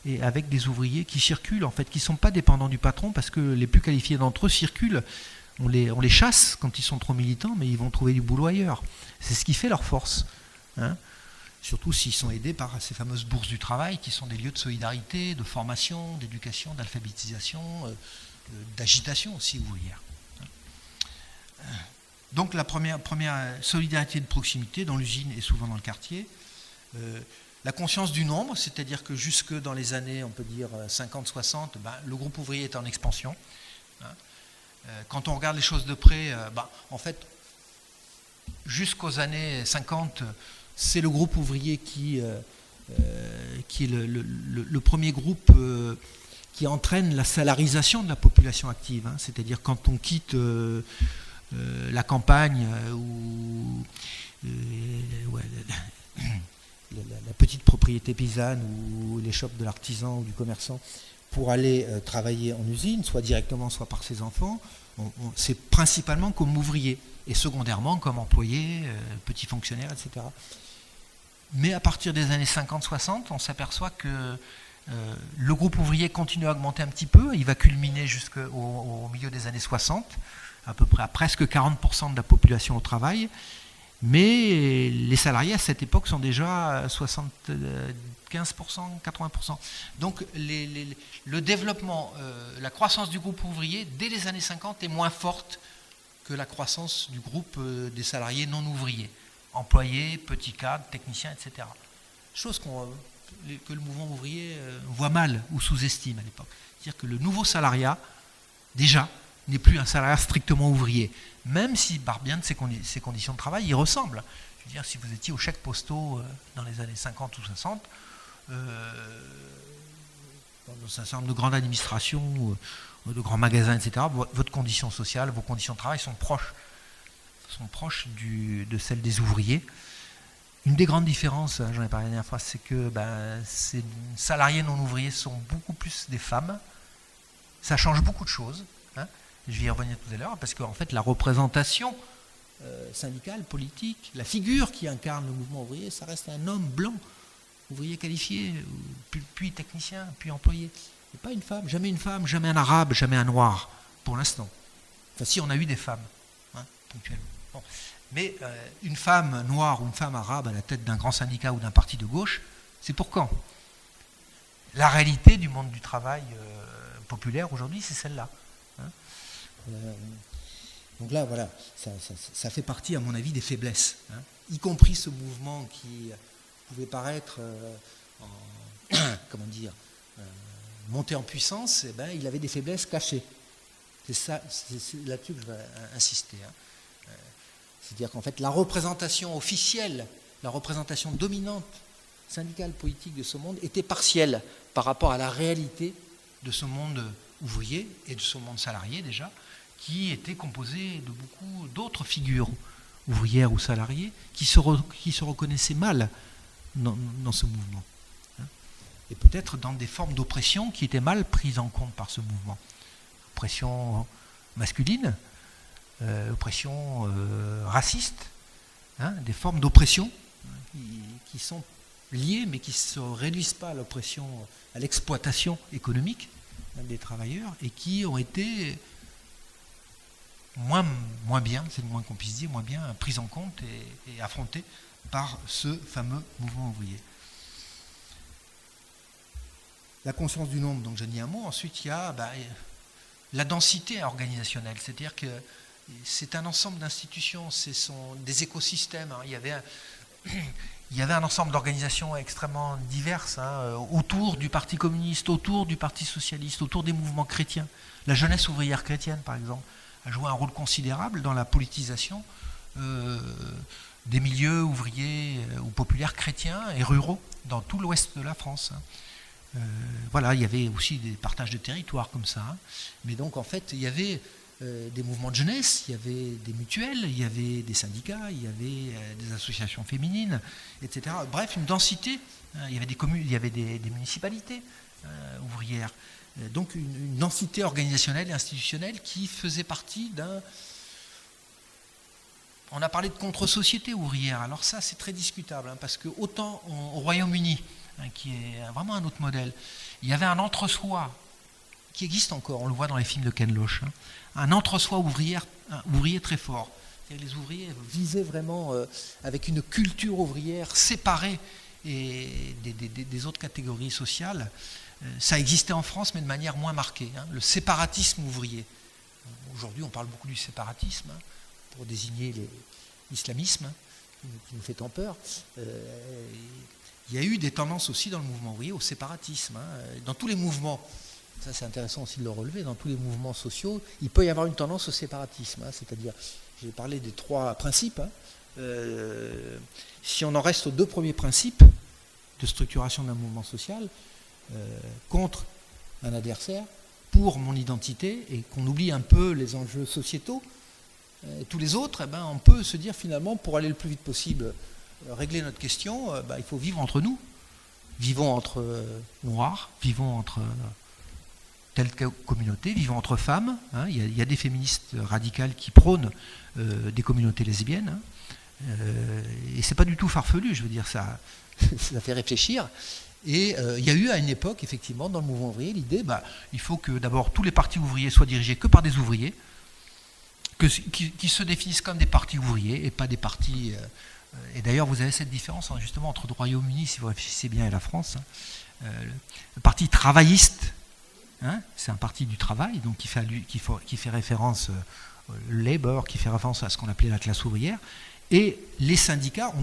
et avec des ouvriers qui circulent, en fait, qui ne sont pas dépendants du patron, parce que les plus qualifiés d'entre eux circulent. On les chasse quand ils sont trop militants, mais ils vont trouver du boulot ailleurs. C'est ce qui fait leur force. Hein. Surtout s'ils sont aidés par ces fameuses bourses du travail, qui sont des lieux de solidarité, de formation, d'éducation, d'alphabétisation, d'agitation aussi ouvrière. Donc la première solidarité de proximité dans l'usine et souvent dans le quartier. La conscience du nombre, c'est-à-dire que jusque dans les années, on peut dire 50-60, le groupe ouvrier est en expansion. Quand on regarde les choses de près, en fait, jusqu'aux années 50, c'est le groupe ouvrier qui est le premier groupe qui entraîne la salarisation de la population active. Hein. C'est-à-dire quand on quitte la campagne ou la petite propriété paysanne ou les shops de l'artisan ou du commerçant pour aller travailler en usine, soit directement, soit par ses enfants, c'est principalement comme ouvrier et secondairement comme employé, petit fonctionnaire, etc. Mais à partir des années 50-60, on s'aperçoit que le groupe ouvrier continue à augmenter un petit peu, il va culminer jusqu'au milieu des années 60, à peu près à presque 40% de la population au travail, mais les salariés à cette époque sont déjà 75%, 80%. Donc le développement, la croissance du groupe ouvrier dès les années 50 est moins forte que la croissance du groupe des salariés non ouvriers, employés, petits cadres, techniciens, etc. Chose que le mouvement ouvrier voit mal ou sous-estime à l'époque. C'est-à-dire que le nouveau salariat, déjà, n'est plus un salariat strictement ouvrier, même si par bien de ses conditions de travail, il ressemble. Je veux dire, si vous étiez aux chèques postaux dans les années 50 ou 60, dans un certain nombre de grandes administrations, de grands magasins, etc., votre condition sociale, vos conditions de travail sont proches de celles des ouvriers. Une des grandes différences, j'en ai parlé la dernière fois, c'est que ces salariés non ouvriers sont beaucoup plus des femmes. Ça change beaucoup de choses. Hein. Je vais y revenir tout à l'heure, parce qu'en fait, la représentation syndicale, politique, la figure qui incarne le mouvement ouvrier, ça reste un homme blanc, ouvrier qualifié, puis technicien, puis employé. Et pas une femme, jamais un arabe, jamais un noir, pour l'instant. Enfin, si, on a eu des femmes, hein, ponctuellement. Bon. Mais une femme noire ou une femme arabe à la tête d'un grand syndicat ou d'un parti de gauche, c'est pour quand? La réalité du monde du travail populaire aujourd'hui, c'est celle-là. Hein. Donc là, voilà, ça fait partie, à mon avis, des faiblesses. Hein. Y compris ce mouvement qui pouvait paraître monter en puissance, il avait des faiblesses cachées. C'est là-dessus que je vais insister. Hein. C'est-à-dire qu'en fait, la représentation officielle, la représentation dominante, syndicale, politique de ce monde était partielle par rapport à la réalité de ce monde ouvrier et de ce monde salarié déjà, qui était composé de beaucoup d'autres figures ouvrières ou salariées qui se reconnaissaient mal dans ce mouvement. Et peut-être dans des formes d'oppression qui étaient mal prises en compte par ce mouvement. Oppression masculine, oppression raciste, hein, des formes d'oppression qui sont liées mais qui ne se réduisent pas à l'oppression, à l'exploitation économique des travailleurs et qui ont été moins bien, c'est le moins qu'on puisse dire, moins bien prises en compte et affrontées par ce fameux mouvement ouvrier. La conscience du nombre, donc j'ai dit un mot. Ensuite, il y a la densité organisationnelle, c'est-à-dire que c'est un ensemble d'institutions, ce sont des écosystèmes. Hein. Il y avait un ensemble d'organisations extrêmement diverses autour du Parti communiste, autour du Parti socialiste, autour des mouvements chrétiens. La jeunesse ouvrière chrétienne, par exemple, a joué un rôle considérable dans la politisation des milieux ouvriers ou populaires chrétiens et ruraux dans tout l'ouest de la France. Voilà, il y avait aussi des partages de territoires comme ça. Hein. Mais donc, en fait, il y avait des mouvements de jeunesse, il y avait des mutuelles, il y avait des syndicats, il y avait des associations féminines, etc. Bref, une densité. Hein, il y avait des communes, il y avait des municipalités ouvrières. Donc, une densité organisationnelle et institutionnelle qui faisait partie On a parlé de contre-société ouvrière. Alors ça, c'est très discutable, parce que autant au Royaume-Uni, qui est vraiment un autre modèle, il y avait un entre-soi qui existe encore, on le voit dans les films de Ken Loach, un entre-soi ouvrier très fort. Les ouvriers vivaient vraiment avec une culture ouvrière séparée des autres catégories sociales. Ça existait en France, mais de manière moins marquée. Le séparatisme ouvrier. Aujourd'hui, on parle beaucoup du séparatisme pour désigner l'islamisme qui nous fait tant peur. Il y a eu des tendances aussi dans le mouvement ouvrier au séparatisme. Dans tous les mouvements, ça c'est intéressant aussi de le relever, dans tous les mouvements sociaux, il peut y avoir une tendance au séparatisme. C'est-à-dire, j'ai parlé des 3 principes. Si on en reste aux 2 premiers principes de structuration d'un mouvement social, contre un adversaire, pour mon identité, et qu'on oublie un peu les enjeux sociétaux, tous les autres, on peut se dire finalement, pour aller le plus vite possible, régler notre question, il faut vivre entre nous. Vivons entre noirs, vivons entre telle communauté, vivons entre femmes. Il y a des féministes radicales qui prônent des communautés lesbiennes. Et c'est pas du tout farfelu, je veux dire, ça fait réfléchir. Et il y a eu à une époque, effectivement, dans le mouvement ouvrier, l'idée, il faut que d'abord tous les partis ouvriers soient dirigés que par des ouvriers, qui se définissent comme des partis ouvriers et pas des partis... et d'ailleurs, vous avez cette différence justement entre le Royaume-Uni, si vous réfléchissez bien, et la France. Le parti travailliste, c'est un parti du travail, donc qui fait référence au Labour, qui fait référence à ce qu'on appelait la classe ouvrière. Et les syndicats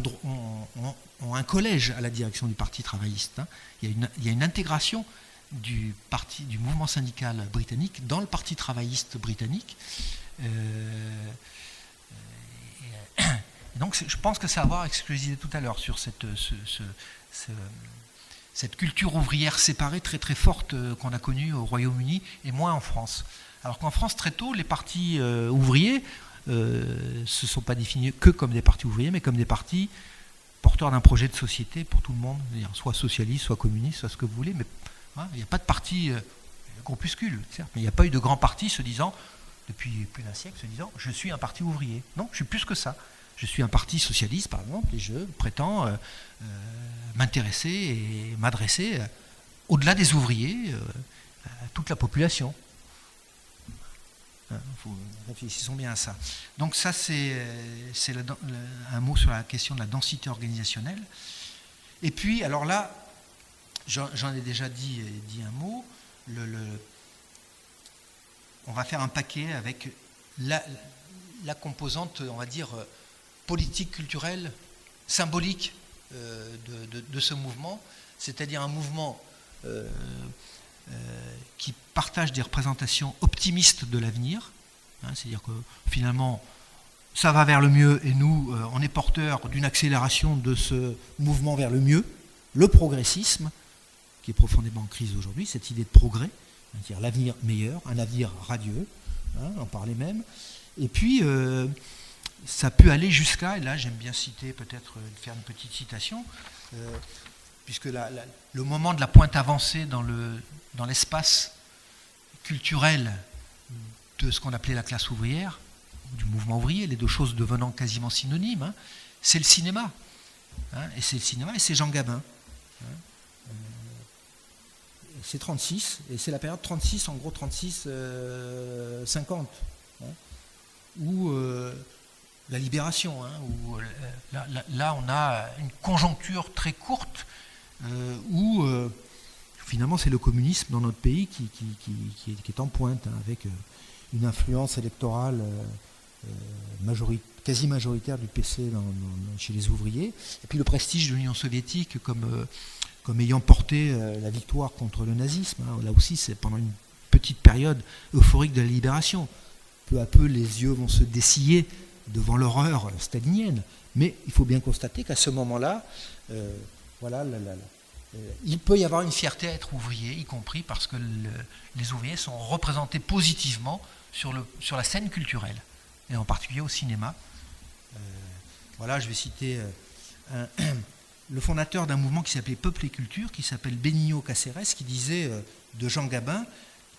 ont un collège à la direction du parti travailliste. Il y a une intégration du mouvement syndical britannique dans le parti travailliste britannique. Et donc je pense que ça a à voir avec ce que je disais tout à l'heure sur cette culture ouvrière séparée très très forte qu'on a connue au Royaume-Uni et moins en France. Alors qu'en France, très tôt, les partis ouvriers se sont pas définis que comme des partis ouvriers, mais comme des partis porteurs d'un projet de société pour tout le monde, soit socialiste, soit communiste, soit ce que vous voulez, mais il n'y a pas de parti groupuscule, certes, mais il n'y a pas eu de grand parti se disant, depuis plus d'un siècle, se disant je suis un parti ouvrier. Non, je suis plus que ça. Je suis un parti socialiste, par exemple, et je prétends m'intéresser et m'adresser au-delà des ouvriers à toute la population. Réfléchissons bien à ça. Donc ça, c'est un mot sur la question de la densité organisationnelle. Et puis, alors là, j'en ai déjà dit un mot, on va faire un paquet avec la composante, on va dire, politique, culturelle, symbolique de ce mouvement, c'est-à-dire un mouvement qui partage des représentations optimistes de l'avenir, c'est-à-dire que finalement ça va vers le mieux et nous on est porteurs d'une accélération de ce mouvement vers le mieux, le progressisme qui est profondément en crise aujourd'hui, cette idée de progrès, c'est-à-dire l'avenir meilleur, un avenir radieux, on parlait même, et puis ça peut aller jusqu'à, et là j'aime bien citer, peut-être faire une petite citation, puisque le moment de la pointe avancée dans l'espace culturel de ce qu'on appelait la classe ouvrière, du mouvement ouvrier, les 2 choses devenant quasiment synonymes, c'est le cinéma. Et c'est le cinéma et c'est Jean Gabin. C'est 36, et c'est la période 36, en gros 36-50, où la libération, où là on a une conjoncture très courte, où finalement c'est le communisme dans notre pays qui est en pointe, avec une influence électorale quasi majoritaire du PC chez les ouvriers, et puis le prestige de l'Union soviétique comme ayant porté la victoire contre le nazisme. Là aussi c'est pendant une petite période euphorique de la libération. Peu à peu les yeux vont se dessiller devant l'horreur stalinienne, mais il faut bien constater qu'à ce moment-là, il peut y avoir une fierté à être ouvrier, y compris parce que les ouvriers sont représentés positivement sur la scène culturelle, et en particulier au cinéma. Je vais citer le fondateur d'un mouvement qui s'appelait Peuple et Culture, qui s'appelle Benigno Cáceres, qui disait de Jean Gabin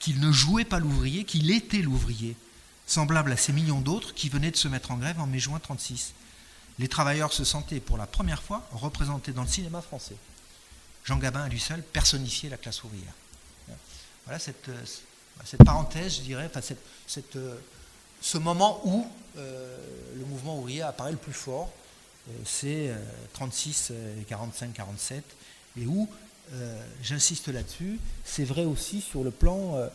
qu'il ne jouait pas l'ouvrier, qu'il était l'ouvrier. semblable à ces millions d'autres qui venaient de se mettre en grève en mai-juin 1936. Les travailleurs se sentaient pour la première fois représentés dans le cinéma français. Jean Gabin, à lui seul, personnifiait la classe ouvrière. Voilà cette parenthèse, je dirais, enfin ce moment où le mouvement ouvrier apparaît le plus fort, c'est 36, 45, 47, et où, j'insiste là-dessus, c'est vrai aussi sur le plan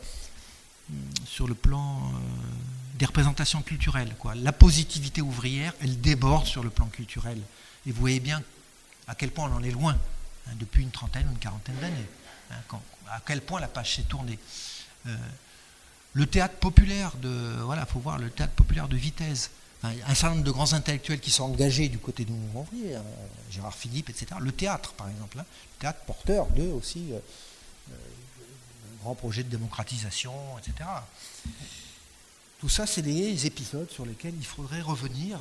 des représentations culturelles, quoi. La positivité ouvrière, elle déborde sur le plan culturel. Et vous voyez bien à quel point on en est loin, hein, depuis une trentaine ou une quarantaine d'années. Hein, à quel point la page s'est tournée. Le théâtre populaire faut voir le théâtre populaire de Vitesse. Enfin, un certain nombre de grands intellectuels qui sont engagés du côté du mouvement ouvrier, hein, Gérard Philippe, etc. Le théâtre, par exemple, hein, le théâtre porteur de aussi grands projets de démocratisation, etc. Tout ça, c'est des épisodes sur lesquels il faudrait revenir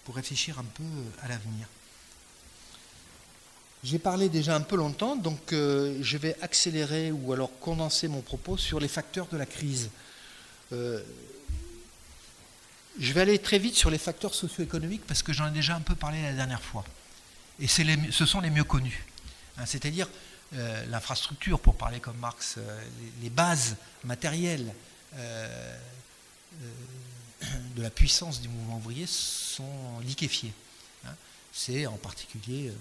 pour réfléchir un peu à l'avenir. J'ai parlé déjà un peu longtemps, donc je vais accélérer ou alors condenser mon propos sur les facteurs de la crise. Je vais aller très vite sur les facteurs socio-économiques parce que j'en ai déjà un peu parlé la dernière fois. Et ce sont les mieux connus. Hein, c'est-à-dire l'infrastructure, pour parler comme Marx, les bases matérielles de la puissance du mouvement ouvrier sont liquéfiées. Hein. C'est en particulier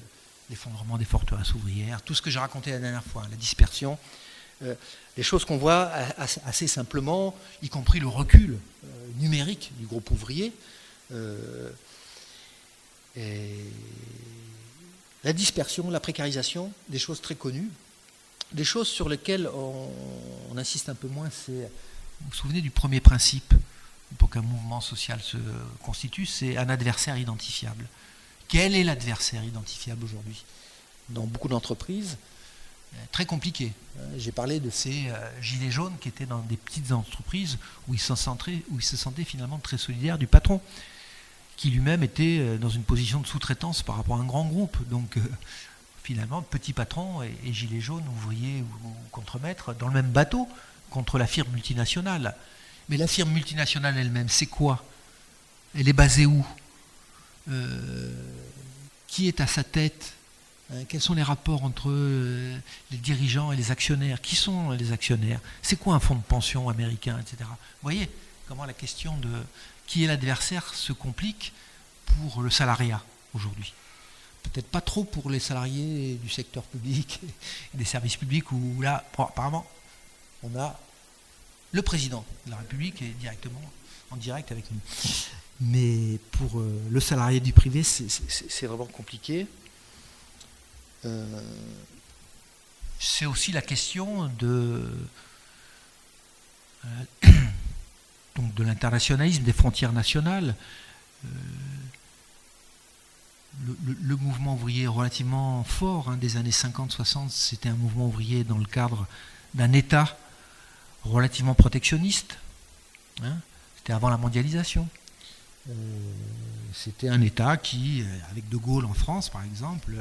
l'effondrement des forteresses ouvrières, tout ce que j'ai raconté la dernière fois, la dispersion, les choses qu'on voit assez simplement, y compris le recul numérique du groupe ouvrier, et la dispersion, la précarisation, des choses très connues, des choses sur lesquelles on insiste un peu moins, c'est, vous vous souvenez du premier principe pour qu'un mouvement social se constitue, c'est un adversaire identifiable. Quel est l'adversaire identifiable aujourd'hui? Dans beaucoup d'entreprises, très compliqué. J'ai parlé de ces gilets jaunes qui étaient dans des petites entreprises où ils se sentaient finalement très solidaires du patron, qui lui-même était dans une position de sous-traitance par rapport à un grand groupe. Donc finalement, petit patron et gilets jaunes, ouvriers ou contremaîtres, dans le même bateau contre la firme multinationale. Mais la firme multinationale elle-même, c'est quoi? Elle est basée où? Qui est à sa tête? Quels sont les rapports entre les dirigeants et les actionnaires? Qui sont les actionnaires? C'est quoi un fonds de pension américain, etc. Vous voyez comment la question de qui est l'adversaire se complique pour le salariat aujourd'hui. Peut-être pas trop pour les salariés du secteur public et des services publics où là, apparemment, on a le président de la République est directement en direct avec nous. Mais pour le salarié du privé, c'est vraiment compliqué. C'est aussi la question donc de l'internationalisme, des frontières nationales. Le mouvement ouvrier est relativement fort, hein, des années 50-60, c'était un mouvement ouvrier dans le cadre d'un État relativement protectionniste. Hein, c'était avant la mondialisation. C'était un État qui, avec De Gaulle en France par exemple,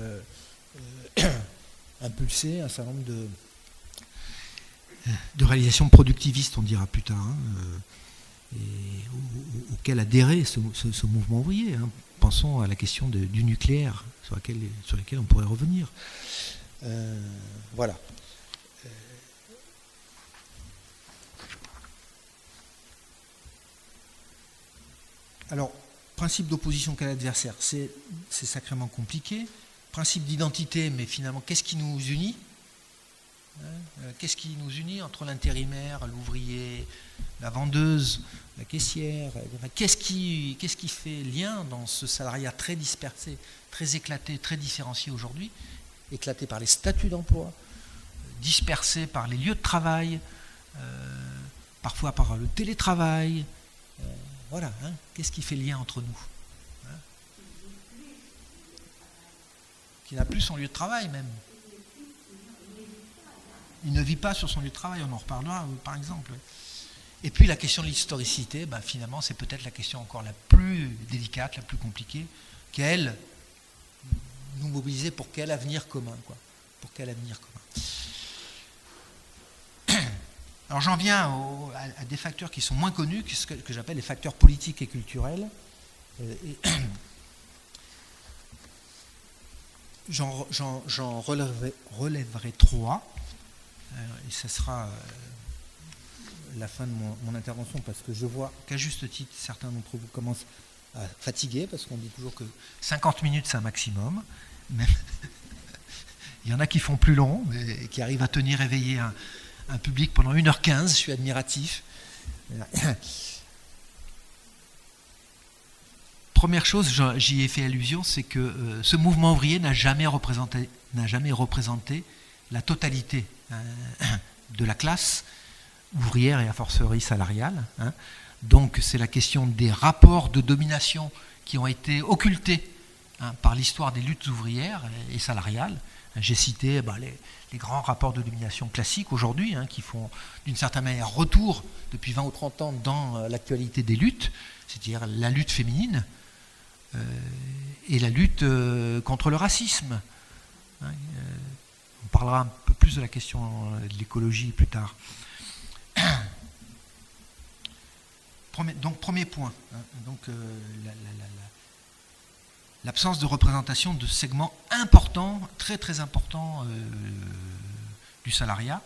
impulsait un certain nombre de réalisations productivistes, on dira plus tard, hein, et auquel adhérait ce mouvement ouvrier. Hein. Pensons à la question du nucléaire, sur laquelle on pourrait revenir. Voilà. Alors, principe d'opposition qu'à l'adversaire, c'est sacrément compliqué. Principe d'identité, mais finalement, qu'est-ce qui nous unit? Qu'est-ce qui nous unit entre l'intérimaire, l'ouvrier, la vendeuse, la caissière? Qu'est-ce qui fait lien dans ce salariat très dispersé, très éclaté, très différencié aujourd'hui, éclaté par les statuts d'emploi, dispersé par les lieux de travail, parfois par le télétravail? Voilà, hein, qu'est-ce qui fait lien entre nous, hein, qui n'a plus son lieu de travail même. Il ne vit pas sur son lieu de travail, on en reparlera par exemple. Et puis la question de l'historicité, ben, finalement c'est peut-être la question encore la plus délicate, la plus compliquée, qu'elle nous mobiliser pour quel avenir commun, quoi. Pour quel avenir commun. Alors j'en viens à des facteurs qui sont moins connus, que j'appelle les facteurs politiques et culturels. J'en relèverai 3, et ce sera la fin de mon intervention, parce que je vois qu'à juste titre, certains d'entre vous commencent à fatiguer, parce qu'on dit toujours que 50 minutes c'est un maximum. Même il y en a qui font plus long, mais qui arrivent à tenir éveillé un public pendant 1h15, je suis admiratif. Première chose, j'y ai fait allusion, c'est que ce mouvement ouvrier n'a jamais représenté la totalité de la classe ouvrière et a fortiori salariale. Donc c'est la question des rapports de domination qui ont été occultés par l'histoire des luttes ouvrières et salariales. J'ai cité les grands rapports de domination classiques aujourd'hui, qui font d'une certaine manière retour depuis 20 ou 30 ans dans l'actualité des luttes, c'est-à-dire la lutte féminine et la lutte contre le racisme. On parlera un peu plus de la question de l'écologie plus tard. Donc premier point, l'absence de représentation de segments importants, très très importants du salariat.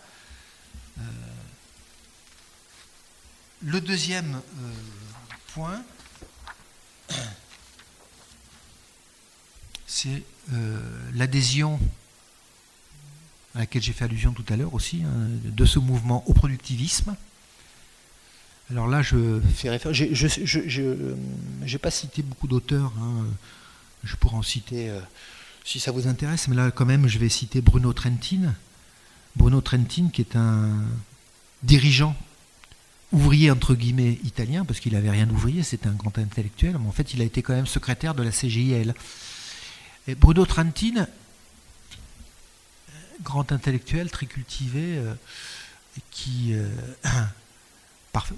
Le deuxième point, c'est l'adhésion à laquelle j'ai fait allusion tout à l'heure aussi, de ce mouvement au productivisme. Alors là, je fais référence. Je n'ai pas cité beaucoup d'auteurs. Je pourrais en citer si ça vous intéresse, mais là, quand même, je vais citer Bruno Trentin. Bruno Trentin, qui est un dirigeant ouvrier, entre guillemets, italien, parce qu'il n'avait rien d'ouvrier, c'était un grand intellectuel, mais en fait, il a été quand même secrétaire de la CGIL. Et Bruno Trentin, grand intellectuel, très cultivé, qui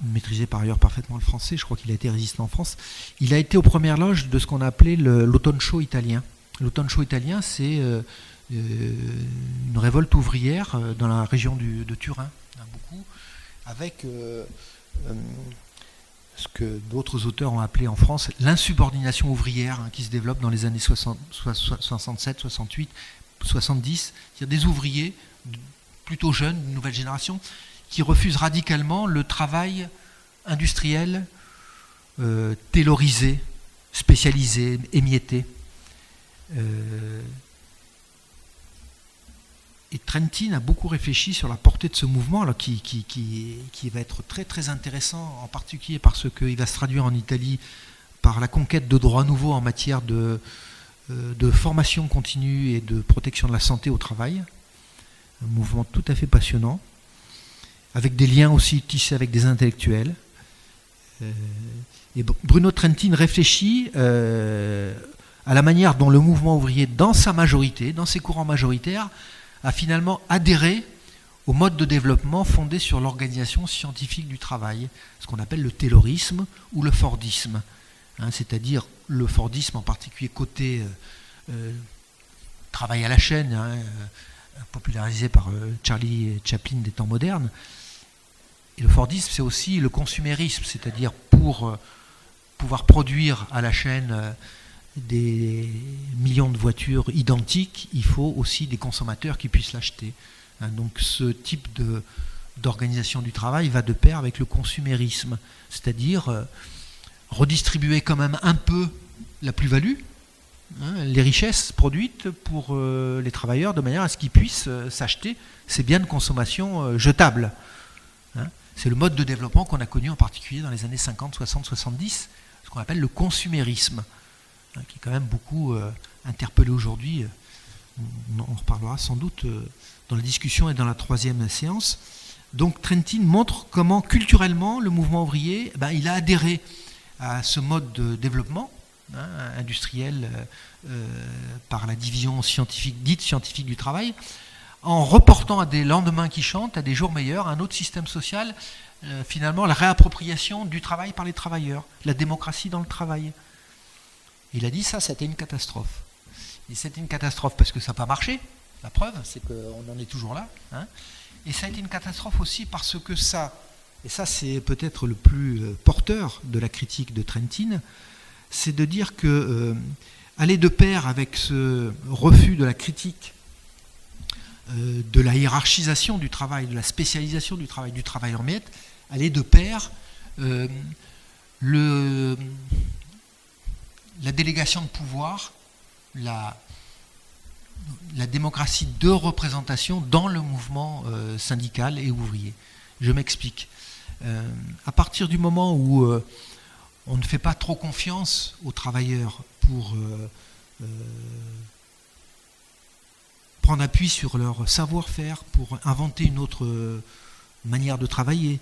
maîtrisait par ailleurs parfaitement le français, je crois qu'il a été résistant en France, il a été aux premières loges de ce qu'on a appelé l'automne chaud italien. L'automne chaud italien, c'est une révolte ouvrière dans la région de Turin, beaucoup, avec ce que d'autres auteurs ont appelé en France l'insubordination ouvrière, qui se développe dans les années 67, 68, 70, c'est-à-dire des ouvriers plutôt jeunes, une nouvelle génération, qui refusent radicalement le travail industriel, taylorisé, spécialisé, émietté. Et Trentin a beaucoup réfléchi sur la portée de ce mouvement, alors qui va être très très intéressant, en particulier parce qu'il va se traduire en Italie par la conquête de droits nouveaux en matière de formation continue et de protection de la santé au travail. Un mouvement tout à fait passionnant, avec des liens aussi tissés avec des intellectuels. Et Bruno Trentin réfléchit à la manière dont le mouvement ouvrier, dans sa majorité, dans ses courants majoritaires, a finalement adhéré au mode de développement fondé sur l'organisation scientifique du travail, ce qu'on appelle le taylorisme ou le fordisme. C'est-à-dire le fordisme en particulier côté travail à la chaîne, popularisé par Charlie Chaplin des temps modernes. Et le fordisme, c'est aussi le consumérisme, c'est-à-dire pour pouvoir produire à la chaîne des millions de voitures identiques, il faut aussi des consommateurs qui puissent l'acheter. Donc ce type d'organisation du travail va de pair avec le consumérisme, c'est-à-dire redistribuer quand même un peu la plus-value, les richesses produites pour les travailleurs, de manière à ce qu'ils puissent s'acheter ces biens de consommation jetables. C'est le mode de développement qu'on a connu en particulier dans les années 50, 60, 70, ce qu'on appelle le consumérisme, qui est quand même beaucoup interpellé aujourd'hui. On reparlera sans doute dans la discussion et dans la troisième séance. Donc Trentin montre comment culturellement le mouvement ouvrier, il a adhéré à ce mode de développement industriel par la division scientifique, dite scientifique du travail, en reportant à des lendemains qui chantent, à des jours meilleurs, un autre système social, finalement la réappropriation du travail par les travailleurs, la démocratie dans le travail. Il a dit ça, c'était une catastrophe. Et c'était une catastrophe parce que ça n'a pas marché, La preuve, c'est qu'on en est toujours là. Hein. Et ça a été une catastrophe aussi parce que ça, et ça c'est peut-être le plus porteur de la critique de Trentin, c'est de dire que aller de pair avec ce refus de la critique de la hiérarchisation du travail, de la spécialisation du travail en miettes, aller de pair la délégation de pouvoir, la démocratie de représentation dans le mouvement syndical et ouvrier. Je m'explique. À partir du moment où on ne fait pas trop confiance aux travailleurs pour prendre appui sur leur savoir-faire, pour inventer une autre manière de travailler,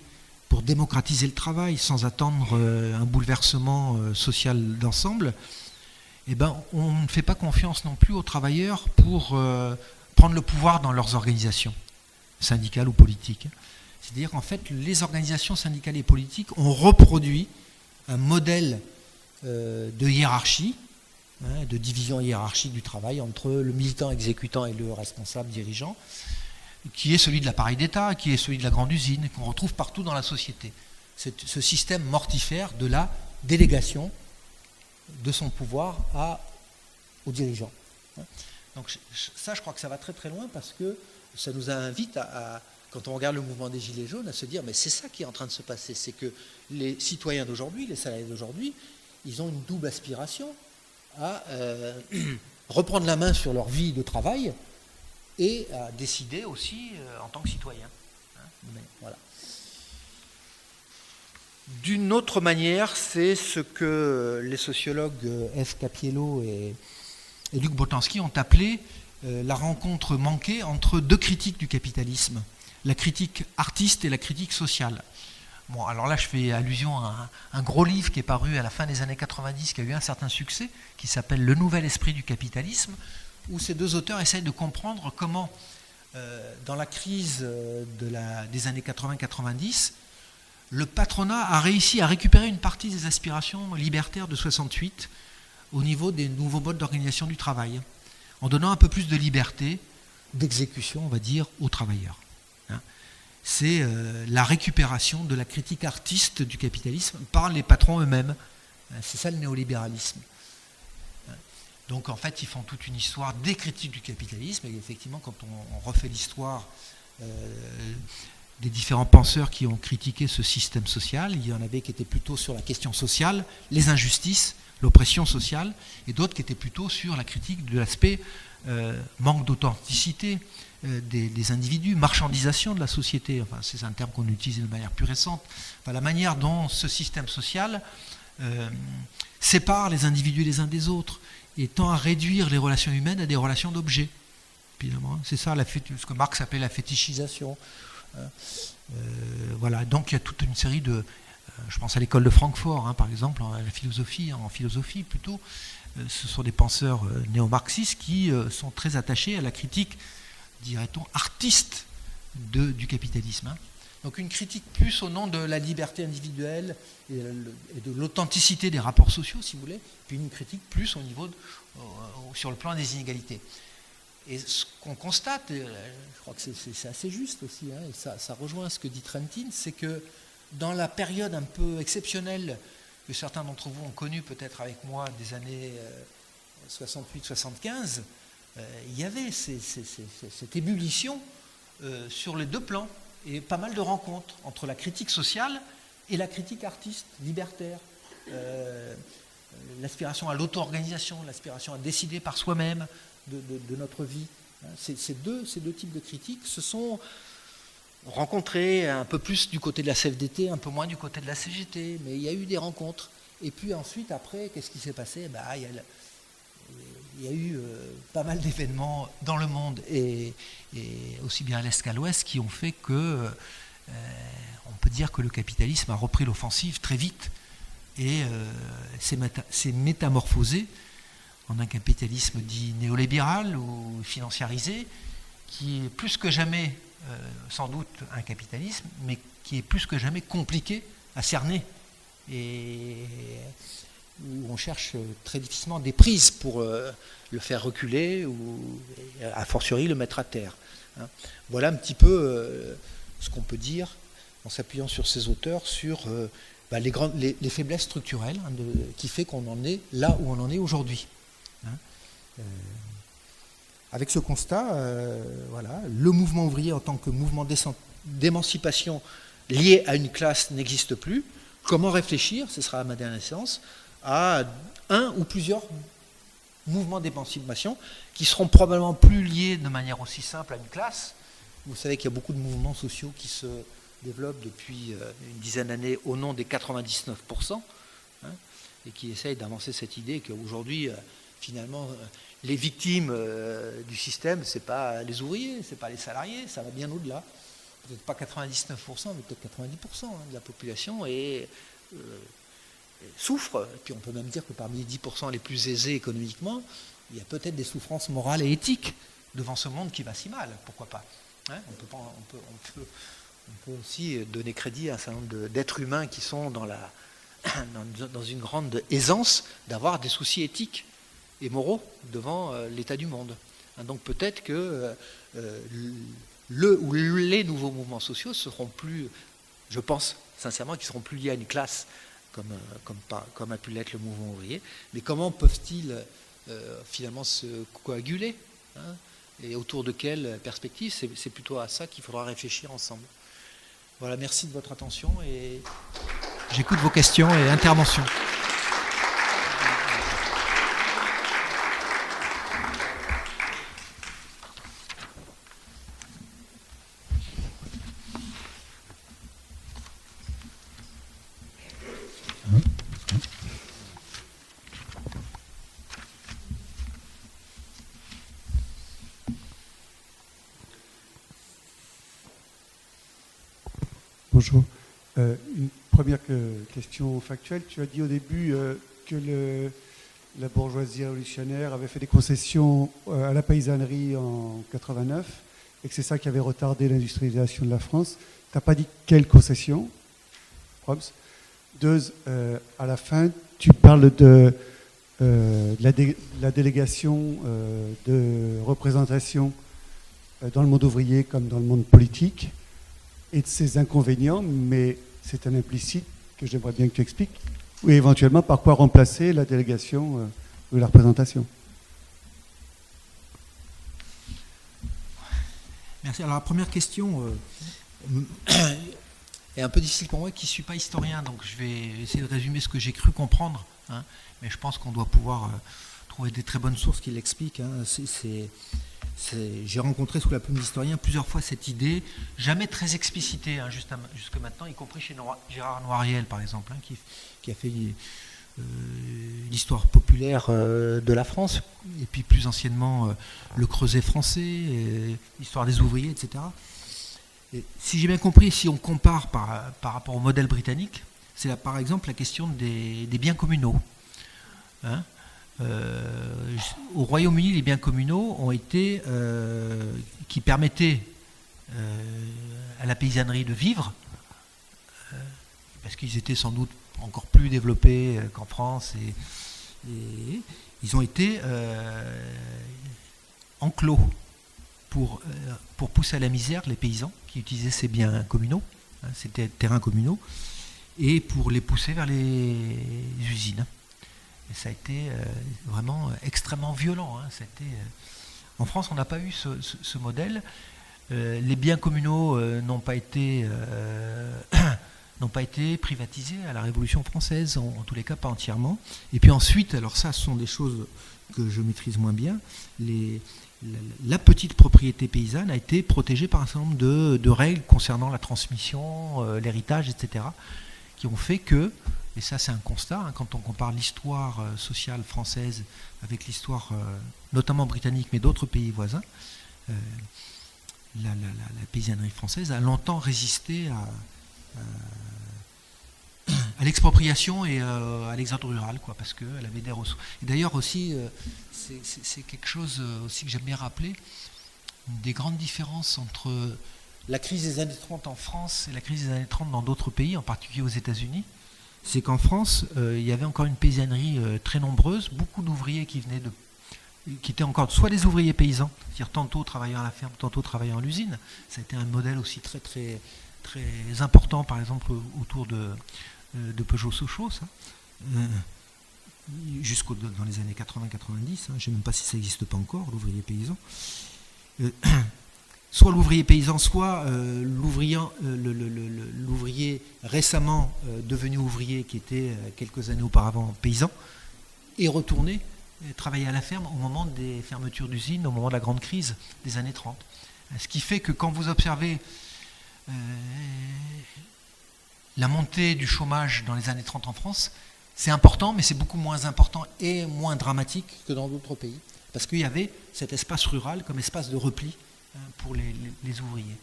pour démocratiser le travail sans attendre un bouleversement social d'ensemble, eh ben, on ne fait pas confiance non plus aux travailleurs pour prendre le pouvoir dans leurs organisations syndicales ou politiques. C'est-à-dire qu'en fait, les organisations syndicales et politiques ont reproduit un modèle de hiérarchie, de division hiérarchique du travail entre le militant exécutant et le responsable dirigeant, qui est celui de l'appareil d'État, qui est celui de la grande usine, qu'on retrouve partout dans la société. Ce système mortifère de la délégation de son pouvoir aux dirigeants. Donc ça, je crois que ça va très très loin parce que ça nous invite quand on regarde le mouvement des Gilets jaunes, à se dire mais c'est ça qui est en train de se passer, c'est que les citoyens d'aujourd'hui, les salariés d'aujourd'hui, ils ont une double aspiration à reprendre la main sur leur vie de travail et à décider aussi en tant que citoyen. Voilà. D'une autre manière, c'est ce que les sociologues F. Cappiello et Luc Boltanski ont appelé la rencontre manquée entre deux critiques du capitalisme, la critique artiste et la critique sociale. Bon, alors là, je fais allusion à un gros livre qui est paru à la fin des années 90, qui a eu un certain succès, qui s'appelle « Le nouvel esprit du capitalisme », où ces deux auteurs essayent de comprendre comment, dans la crise des années 80-90, le patronat a réussi à récupérer une partie des aspirations libertaires de 68 au niveau des nouveaux modes d'organisation du travail, en donnant un peu plus de liberté d'exécution, on va dire, aux travailleurs. C'est la récupération de la critique artiste du capitalisme par les patrons eux-mêmes. C'est ça le néolibéralisme. Donc en fait, ils font toute une histoire des critiques du capitalisme, et effectivement, quand on refait l'histoire des différents penseurs qui ont critiqué ce système social, il y en avait qui étaient plutôt sur la question sociale, les injustices, l'oppression sociale, et d'autres qui étaient plutôt sur la critique de l'aspect manque d'authenticité des individus, marchandisation de la société, enfin c'est un terme qu'on utilise de manière plus récente, enfin, la manière dont ce système social sépare les individus les uns des autres et tend à réduire les relations humaines à des relations d'objets. C'est ça ce que Marx appelait la fétichisation. Voilà, donc il y a toute une série de... je pense à l'école de Francfort, par exemple, en philosophie plutôt. Ce sont des penseurs néo-marxistes qui sont très attachés à la critique, dirait-on, artiste du capitalisme. Donc une critique plus au nom de la liberté individuelle et de l'authenticité des rapports sociaux, si vous voulez, puis une critique plus au niveau sur le plan des inégalités. Et ce qu'on constate, je crois que c'est assez juste aussi, et ça rejoint ce que dit Trentin, c'est que dans la période un peu exceptionnelle que certains d'entre vous ont connue peut-être avec moi des années 68-75, il y avait cette ébullition sur les deux plans et pas mal de rencontres entre la critique sociale et la critique artiste, libertaire, l'aspiration à l'auto-organisation, l'aspiration à décider par soi-même de notre vie. Ces deux types de critiques se sont rencontrés un peu plus du côté de la CFDT, un peu moins du côté de la CGT, mais il y a eu des rencontres. Et puis ensuite, après, qu'est-ce qui s'est passé ? Il y a eu pas mal d'événements dans le monde, et aussi bien à l'Est qu'à l'Ouest, qui ont fait que on peut dire que le capitalisme a repris l'offensive très vite et s'est métamorphosé en un capitalisme dit néolibéral ou financiarisé, qui est plus que jamais, sans doute, un capitalisme, mais qui est plus que jamais compliqué à cerner. Et où on cherche très difficilement des prises pour le faire reculer ou, a fortiori, le mettre à terre. Hein. Voilà un petit peu ce qu'on peut dire en s'appuyant sur ces auteurs sur les faiblesses structurelles qui fait qu'on en est là où on en est aujourd'hui. Hein. Avec ce constat, voilà, le mouvement ouvrier en tant que mouvement d'émancipation lié à une classe n'existe plus. Comment réfléchir, ce sera ma dernière séance, à un ou plusieurs mouvements d'émancipation qui seront probablement plus liés de manière aussi simple à une classe. Vous savez qu'il y a beaucoup de mouvements sociaux qui se développent depuis une dizaine d'années au nom des 99%, hein, et qui essayent d'avancer cette idée qu'aujourd'hui, finalement, les victimes du système, ce n'est pas les ouvriers, ce n'est pas les salariés, ça va bien au-delà. Peut-être pas 99%, mais peut-être 90% de la population souffre. Et puis on peut même dire que parmi les 10% les plus aisés économiquement, il y a peut-être des souffrances morales et éthiques devant ce monde qui va si mal. Pourquoi pas, hein, on peut aussi donner crédit à un certain nombre d'êtres humains qui sont dans une grande aisance d'avoir des soucis éthiques et moraux devant l'état du monde. Hein, donc peut-être que les nouveaux mouvements sociaux seront plus, je pense sincèrement, qu'ils seront plus liés à une classe comme a pu l'être le mouvement ouvrier, mais comment peuvent-ils finalement se coaguler, hein, et autour de quelle perspective? C'est plutôt à ça qu'il faudra réfléchir ensemble. Voilà, merci de votre attention et j'écoute vos questions et interventions. Bonjour. Une première question factuelle. Tu as dit au début que la bourgeoisie révolutionnaire avait fait des concessions à la paysannerie en 89 et que c'est ça qui avait retardé l'industrialisation de la France. Tu n'as pas dit quelles concessions, Probs. Deux, à la fin, tu parles de la délégation de représentation dans le monde ouvrier comme dans le monde politique, et de ses inconvénients, mais c'est un implicite que j'aimerais bien que tu expliques, ou éventuellement par quoi remplacer la délégation ou la représentation. Merci. Alors la première question est un peu difficile pour moi qui ne suis pas historien, donc je vais essayer de résumer ce que j'ai cru comprendre, hein, mais je pense qu'on doit pouvoir trouver des très bonnes sources qui l'expliquent. Hein. J'ai rencontré sous la plume d'historien plusieurs fois cette idée, jamais très explicitée, hein, jusque maintenant, y compris chez Gérard Noiriel, par exemple, hein, qui a fait l'histoire populaire de la France, et puis plus anciennement le Creuset français, l'histoire des ouvriers, etc. Et si j'ai bien compris, si on compare par rapport au modèle britannique, c'est là, par exemple la question des biens communaux. Hein. Au Royaume-Uni, les biens communaux ont été qui permettaient à la paysannerie de vivre, parce qu'ils étaient sans doute encore plus développés qu'en France, et ils ont été enclos pour pousser à la misère les paysans qui utilisaient ces biens communaux, hein, ces terrains communaux, et pour les pousser vers les usines. Et ça a été vraiment extrêmement violent. Hein. En France, on n'a pas eu ce modèle. Les biens communaux n'ont pas été privatisés à la Révolution française, en tous les cas pas entièrement. Et puis ensuite, alors ça, ce sont des choses que je maîtrise moins bien, la petite propriété paysanne a été protégée par un certain nombre de règles concernant la transmission, l'héritage, etc., qui ont fait que, et ça c'est un constat, hein, quand on compare l'histoire sociale française avec l'histoire notamment britannique, mais d'autres pays voisins, la paysannerie française a longtemps résisté à l'expropriation et à l'exode rural, quoi, parce qu'elle avait des ressources. Et d'ailleurs aussi, c'est quelque chose aussi que j'aime bien rappeler, des grandes différences entre la crise des années 30 en France et la crise des années 30 dans d'autres pays, en particulier aux États-Unis. c'est qu'en France, il y avait encore une paysannerie très nombreuse, beaucoup d'ouvriers qui étaient encore soit des ouvriers paysans, c'est-à-dire tantôt travaillant à la ferme, tantôt travaillant à l'usine. Ça a été un modèle aussi très, très, très important, par exemple, autour de Peugeot-Sochaux, ça. Dans les années 80-90, je ne sais même pas si ça n'existe pas encore, l'ouvrier paysan. Soit l'ouvrier paysan, soit l'ouvrier récemment devenu ouvrier, qui était quelques années auparavant paysan, est retourné travailler à la ferme au moment des fermetures d'usines, au moment de la grande crise des années 30. Ce qui fait que quand vous observez la montée du chômage dans les années 30 en France, c'est important, mais c'est beaucoup moins important et moins dramatique que dans d'autres pays, parce qu'il y avait cet espace rural comme espace de repli pour les ouvriers.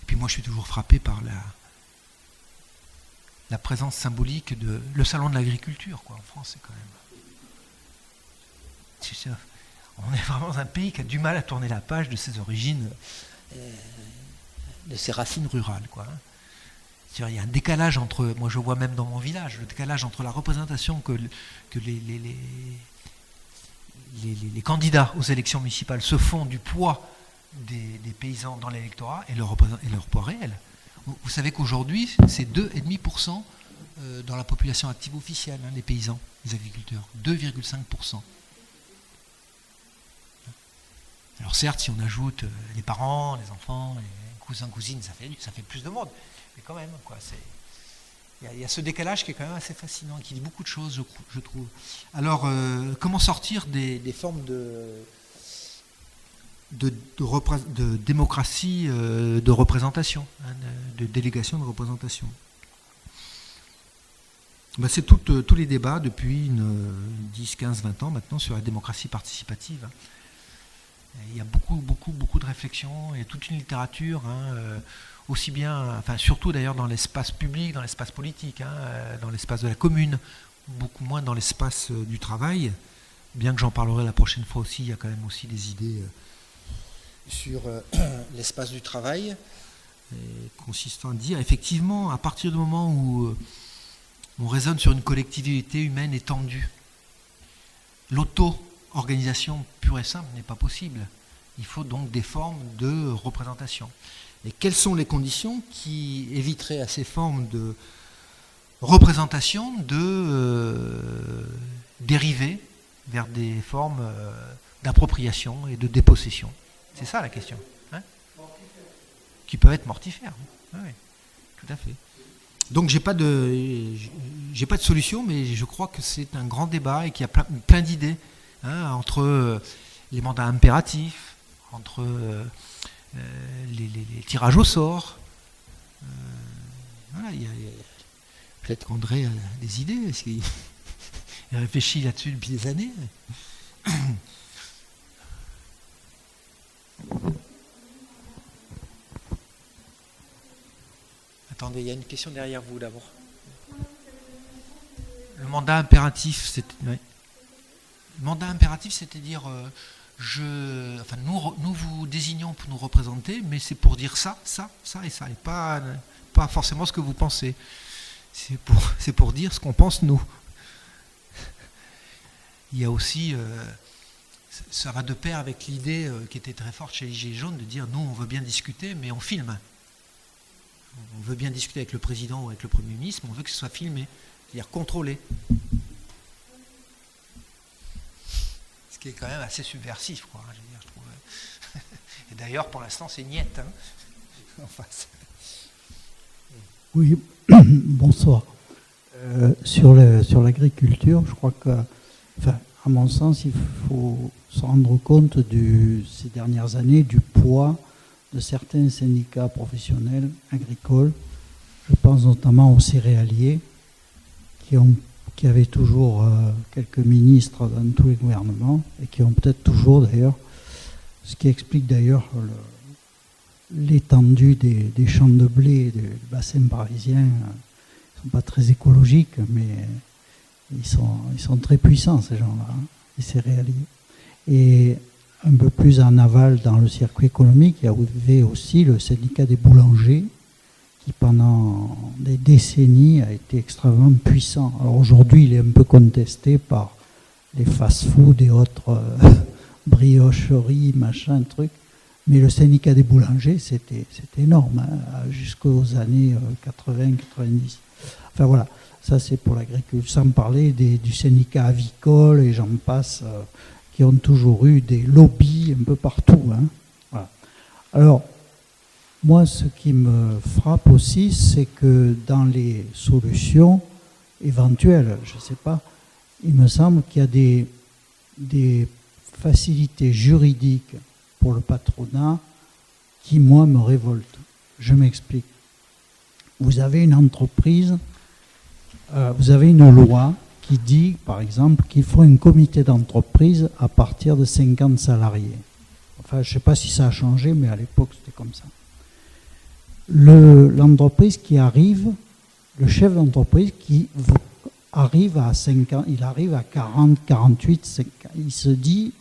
Et puis moi, je suis toujours frappé par la présence symbolique de le salon de l'agriculture, quoi. En France, c'est quand même... On est vraiment dans un pays qui a du mal à tourner la page de ses origines, de ses racines rurales, quoi. Il y a un décalage entre, moi je vois même dans mon village, le décalage entre la représentation que les candidats aux élections municipales se font du poids des paysans dans l'électorat et leur poids réel. Vous savez qu'aujourd'hui, c'est 2,5% dans la population active officielle, les paysans, les agriculteurs, 2,5%. Alors certes, si on ajoute les parents, les enfants, les cousins, cousines, ça fait plus de monde. Mais quand même, quoi, il y a ce décalage qui est quand même assez fascinant, qui dit beaucoup de choses, je trouve. Alors, comment sortir des formes de démocratie de représentation, de délégation de représentation? C'est tous les débats depuis 10, 15, 20 ans maintenant sur la démocratie participative. Il y a beaucoup de réflexions, il y a toute une littérature, aussi bien, enfin surtout d'ailleurs dans l'espace public, dans l'espace politique, dans l'espace de la commune, beaucoup moins dans l'espace du travail, bien que j'en parlerai la prochaine fois aussi, il y a quand même aussi des idées sur l'espace du travail, consistant à dire, effectivement, à partir du moment où on raisonne sur une collectivité humaine étendue, l'auto-organisation pure et simple n'est pas possible. Il faut donc des formes de représentation. Et quelles sont les conditions qui éviteraient à ces formes de représentation de dériver vers des formes d'appropriation et de dépossession? C'est ça la question. Qui peuvent être mortifères. Oui, tout à fait. Donc j'ai pas de solution, mais je crois que c'est un grand débat et qu'il y a plein d'idées entre les mandats impératifs, entre les tirages au sort. Voilà, peut-être qu'André a des idées, parce qu'il réfléchit là-dessus depuis des années. Attendez, il y a une question derrière vous d'abord. Le mandat impératif, le mandat impératif, c'est-à-dire nous vous désignons pour nous représenter, mais c'est pour dire ça, ça, ça et ça, et pas forcément ce que vous pensez. C'est pour dire ce qu'on pense nous. Il y a aussi, ça va de pair avec l'idée qui était très forte chez les Gilets jaunes de dire nous on veut bien discuter, mais on filme. On veut bien discuter avec le président ou avec le Premier ministre, mais on veut que ce soit filmé, c'est-à-dire contrôlé. Ce qui est quand même assez subversif, quoi, je trouve. Et d'ailleurs, pour l'instant, c'est niette, en face. Oui, bonsoir. Sur l'agriculture, je crois que, à mon sens, il faut se rendre compte ces dernières années du poids de certains syndicats professionnels agricoles. Je pense notamment aux céréaliers qui avaient toujours quelques ministres dans tous les gouvernements et qui ont peut-être toujours d'ailleurs, ce qui explique d'ailleurs l'étendue des champs de blé du bassin parisien. Ils ne sont pas très écologiques, mais ils sont très puissants, ces gens-là, les céréaliers. Et un peu plus en aval dans le circuit économique, il y avait aussi le syndicat des boulangers qui pendant des décennies a été extrêmement puissant. Alors aujourd'hui, il est un peu contesté par les fast-food et autres briocheries, machin, truc. Mais le syndicat des boulangers, c'était énorme, hein, jusqu'aux années 80-90. Enfin voilà, ça c'est pour l'agriculture, sans parler du syndicat avicole et j'en passe, qui ont toujours eu des lobbies un peu partout. Hein. Voilà. Alors, moi, ce qui me frappe aussi, c'est que dans les solutions éventuelles, je ne sais pas, il me semble qu'il y a des facilités juridiques pour le patronat qui, moi, me révoltent. Je m'explique. Vous avez une entreprise, vous avez une loi qui dit, par exemple, qu'il faut un comité d'entreprise à partir de 50 salariés. Enfin, je ne sais pas si ça a changé, mais à l'époque, c'était comme ça. L'entreprise qui arrive, le chef d'entreprise qui arrive à 50, il arrive à 40, 48, 50, il se dit,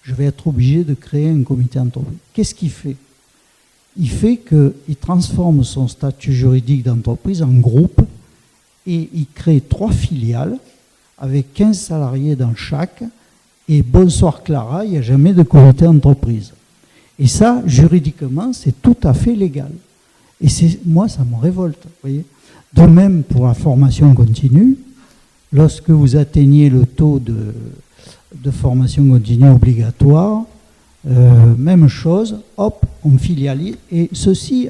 je vais être obligé de créer un comité d'entreprise. Qu'est-ce qu'il fait? Il fait qu'il transforme son statut juridique d'entreprise en groupe et il crée 3 filiales avec 15 salariés dans chaque et bonsoir Clara, il n'y a jamais de comité d'entreprise. Et ça, juridiquement, c'est tout à fait légal. Et moi, ça me révolte. Vous voyez. De même pour la formation continue, lorsque vous atteignez le taux de formation continue obligatoire, même chose, hop, on filialise. Et ceci,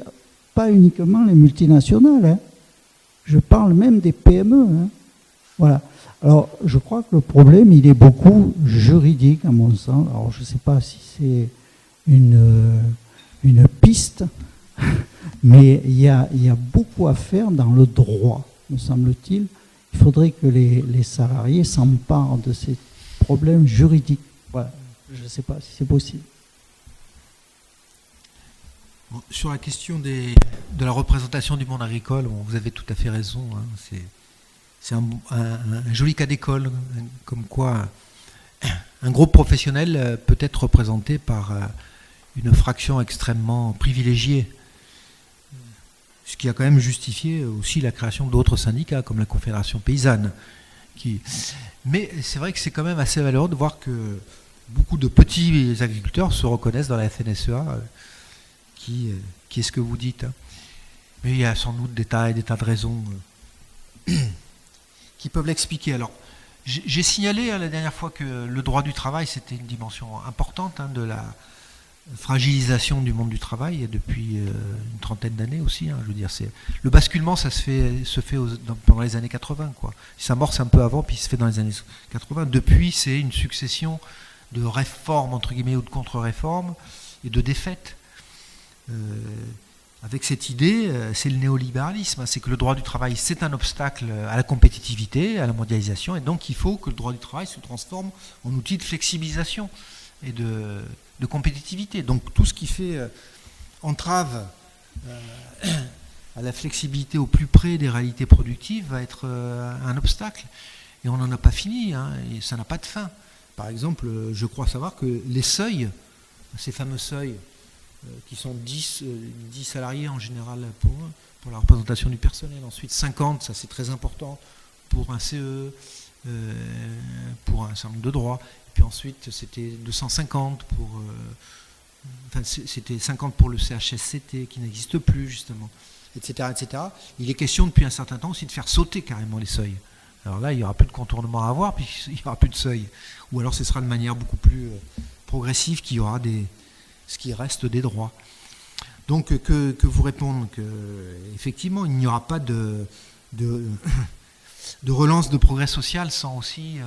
pas uniquement les multinationales. Hein. Je parle même des PME. Hein. Voilà. Alors, je crois que le problème, il est beaucoup juridique, à mon sens. Alors, je ne sais pas si c'est une piste, mais il y a beaucoup à faire dans le droit, me semble-t-il. Il faudrait que les salariés s'emparent de ces problèmes juridiques. Voilà. Je ne sais pas si c'est possible. Bon, sur la question de la représentation du monde agricole, bon, vous avez tout à fait raison. Hein, c'est un joli cas d'école, comme quoi un groupe professionnel peut être représenté par une fraction extrêmement privilégiée, ce qui a quand même justifié aussi la création d'autres syndicats, comme la Confédération paysanne. Mais c'est vrai que c'est quand même assez valeureux de voir que beaucoup de petits agriculteurs se reconnaissent dans la FNSEA, qui est ce que vous dites. Hein. Mais il y a sans doute des tas de raisons qui peuvent l'expliquer. Alors, j'ai signalé la dernière fois que le droit du travail, c'était une dimension importante de la fragilisation du monde du travail depuis une trentaine d'années aussi. Hein, je veux dire, le basculement, ça se fait pendant les années 80. Quoi. Ça s'amorce un peu avant, puis il se fait dans les années 80. Depuis, c'est une succession de réformes, entre guillemets, ou de contre-réformes, et de défaites. Avec cette idée, c'est le néolibéralisme, c'est que le droit du travail, c'est un obstacle à la compétitivité, à la mondialisation, et donc il faut que le droit du travail se transforme en outil de flexibilisation et de compétitivité. Donc tout ce qui fait entrave à la flexibilité au plus près des réalités productives va être un obstacle. Et on n'en a pas fini, hein, et ça n'a pas de fin. Par exemple, je crois savoir que les seuils, ces fameux seuils, qui sont 10 salariés en général pour la représentation du personnel. Ensuite 50, ça c'est très important pour un CE, pour un certain nombre de droits. Et puis ensuite c'était 250 c'était 50 pour le CHSCT qui n'existe plus justement, etc., etc. Il est question depuis un certain temps aussi de faire sauter carrément les seuils. Alors là il n'y aura plus de contournement à avoir puisqu'il n'y aura plus de seuil. Ou alors ce sera de manière beaucoup plus progressive qu'il y aura ce qui reste des droits. Donc que vous répondre qu'effectivement il n'y aura pas de relance de progrès social sans aussi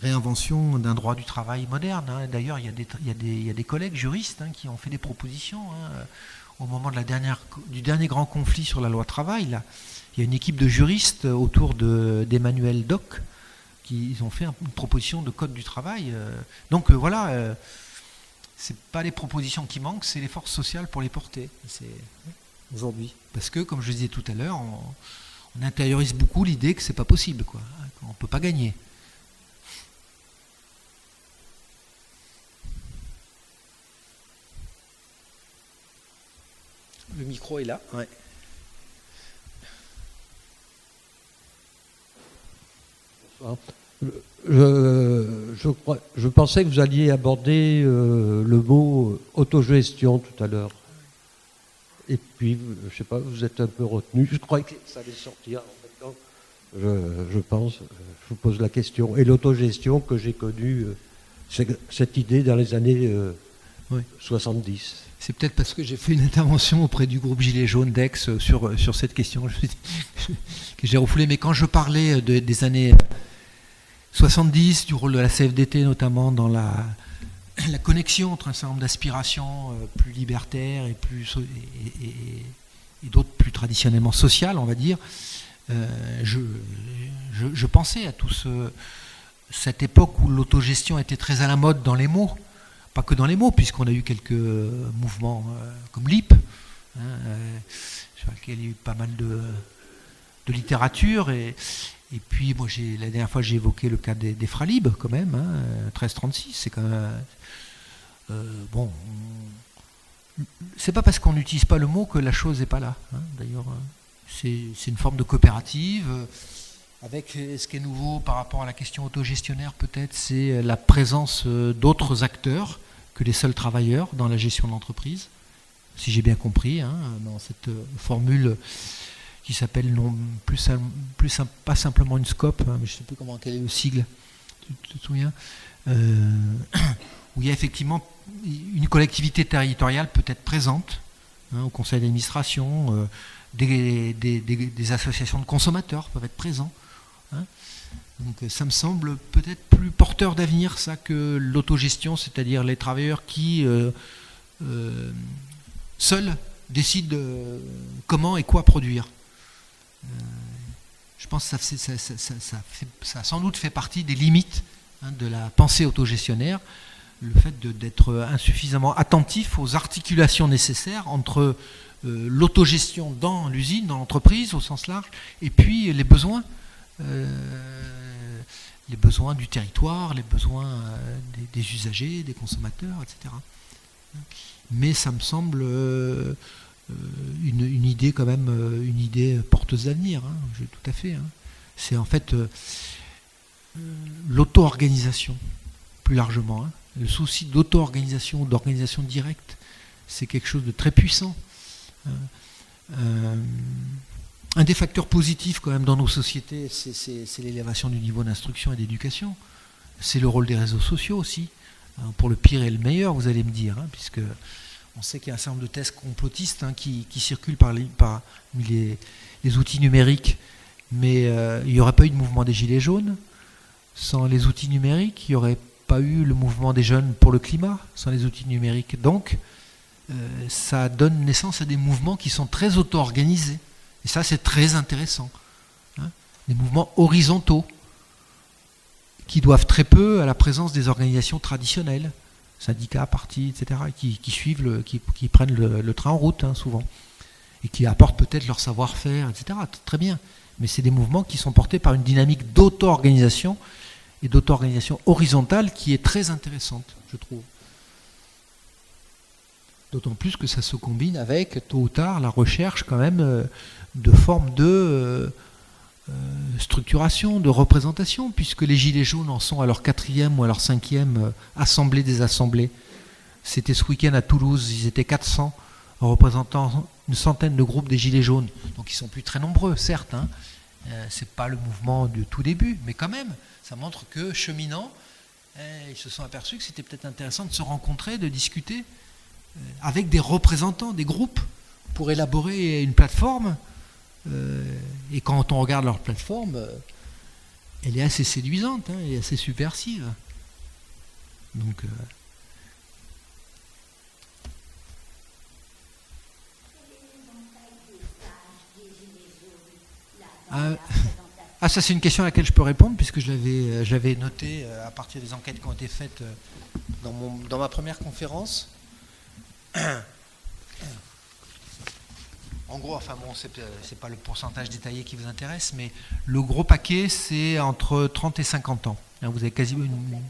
réinvention d'un droit du travail moderne. Hein. D'ailleurs il y a des collègues juristes qui ont fait des propositions au moment du dernier grand conflit sur la loi travail. Là, il y a une équipe de juristes autour d'Emmanuel Doc qui ont fait une proposition de code du travail. Donc voilà. C'est pas les propositions qui manquent, c'est les forces sociales pour les porter. C'est aujourd'hui. Parce que, comme je disais tout à l'heure, on intériorise beaucoup l'idée que c'est pas possible, quoi, qu'on peut pas gagner. Le micro est là. Ouais. Je pensais que vous alliez aborder le mot autogestion tout à l'heure. Et puis, je ne sais pas, vous êtes un peu retenu. Je croyais que ça allait sortir. En fait, je pense, je vous pose la question. Et l'autogestion que j'ai connue, c'est cette idée dans les années 70. C'est peut-être parce que j'ai fait une intervention auprès du groupe Gilets jaunes d'Aix sur cette question que j'ai refoulé. Mais quand je parlais des années 70, du rôle de la CFDT notamment dans la connexion entre un certain nombre d'aspirations plus libertaires et d'autres plus traditionnellement sociales, on va dire, je pensais à cette époque où l'autogestion était très à la mode dans les mots. Pas que dans les mots, puisqu'on a eu quelques mouvements comme l'IP, sur lequel il y a eu pas mal de littérature. Et puis, moi, la dernière fois, j'ai évoqué le cas des Fralib, quand même, 1336. C'est quand même. Bon. C'est pas parce qu'on n'utilise pas le mot que la chose n'est pas là. D'ailleurs, c'est une forme de coopérative. Avec ce qui est nouveau par rapport à la question autogestionnaire, peut-être, c'est la présence d'autres acteurs que les seuls travailleurs dans la gestion de l'entreprise, si j'ai bien compris, dans cette formule qui s'appelle pas simplement une scope, mais je ne sais plus quel est le sigle, tu te souviens, où il y a effectivement une collectivité territoriale peut être présente au conseil d'administration, des associations de consommateurs peuvent être présents. Donc ça me semble peut-être plus porteur d'avenir ça que l'autogestion, c'est-à-dire les travailleurs qui seuls décident comment et quoi produire. Je pense que ça a sans doute fait partie des limites de la pensée autogestionnaire, le fait d'être insuffisamment attentif aux articulations nécessaires entre l'autogestion dans l'usine, dans l'entreprise au sens large, et puis les besoins du territoire, les besoins des usagers, des consommateurs, etc. Mais ça me semble une idée quand même, une idée porteuse d'avenir, tout à fait. C'est en fait l'auto-organisation, plus largement. Le souci d'auto-organisation ou d'organisation directe, c'est quelque chose de très puissant. Un des facteurs positifs quand même dans nos sociétés, c'est l'élévation du niveau d'instruction et d'éducation. C'est le rôle des réseaux sociaux aussi, pour le pire et le meilleur, vous allez me dire, puisque on sait qu'il y a un certain nombre de thèses complotistes qui circulent parmi les outils numériques, mais il n'y aurait pas eu de mouvement des Gilets jaunes sans les outils numériques, il n'y aurait pas eu le mouvement des jeunes pour le climat sans les outils numériques. Donc, ça donne naissance à des mouvements qui sont très auto-organisés. Et ça, c'est très intéressant. Des mouvements horizontaux qui doivent très peu à la présence des organisations traditionnelles, syndicats, partis, etc., qui prennent le train en route, souvent, et qui apportent peut-être leur savoir-faire, etc. Très bien. Mais c'est des mouvements qui sont portés par une dynamique d'auto-organisation et d'auto-organisation horizontale qui est très intéressante, je trouve. D'autant plus que ça se combine avec, tôt ou tard, la recherche quand même de formes de structuration, de représentation, puisque les Gilets jaunes en sont à leur 4e ou à leur 5e assemblée des assemblées. C'était ce week-end à Toulouse, ils étaient 400 représentant une centaine de groupes des Gilets jaunes. Donc ils sont plus très nombreux, certes. C'est pas le mouvement du tout début, mais quand même, ça montre que cheminant, ils se sont aperçus que c'était peut-être intéressant de se rencontrer, de discuter avec des représentants, des groupes, pour élaborer une plateforme. Et quand on regarde leur plateforme, elle est assez séduisante, elle est assez subversive. Donc, ça c'est une question à laquelle je peux répondre, puisque je l'avais noté à partir des enquêtes qui ont été faites dans ma première conférence. En gros, enfin bon, c'est pas le pourcentage détaillé qui vous intéresse, mais le gros paquet, c'est entre 30 et 50 ans. Vous avez quasiment une...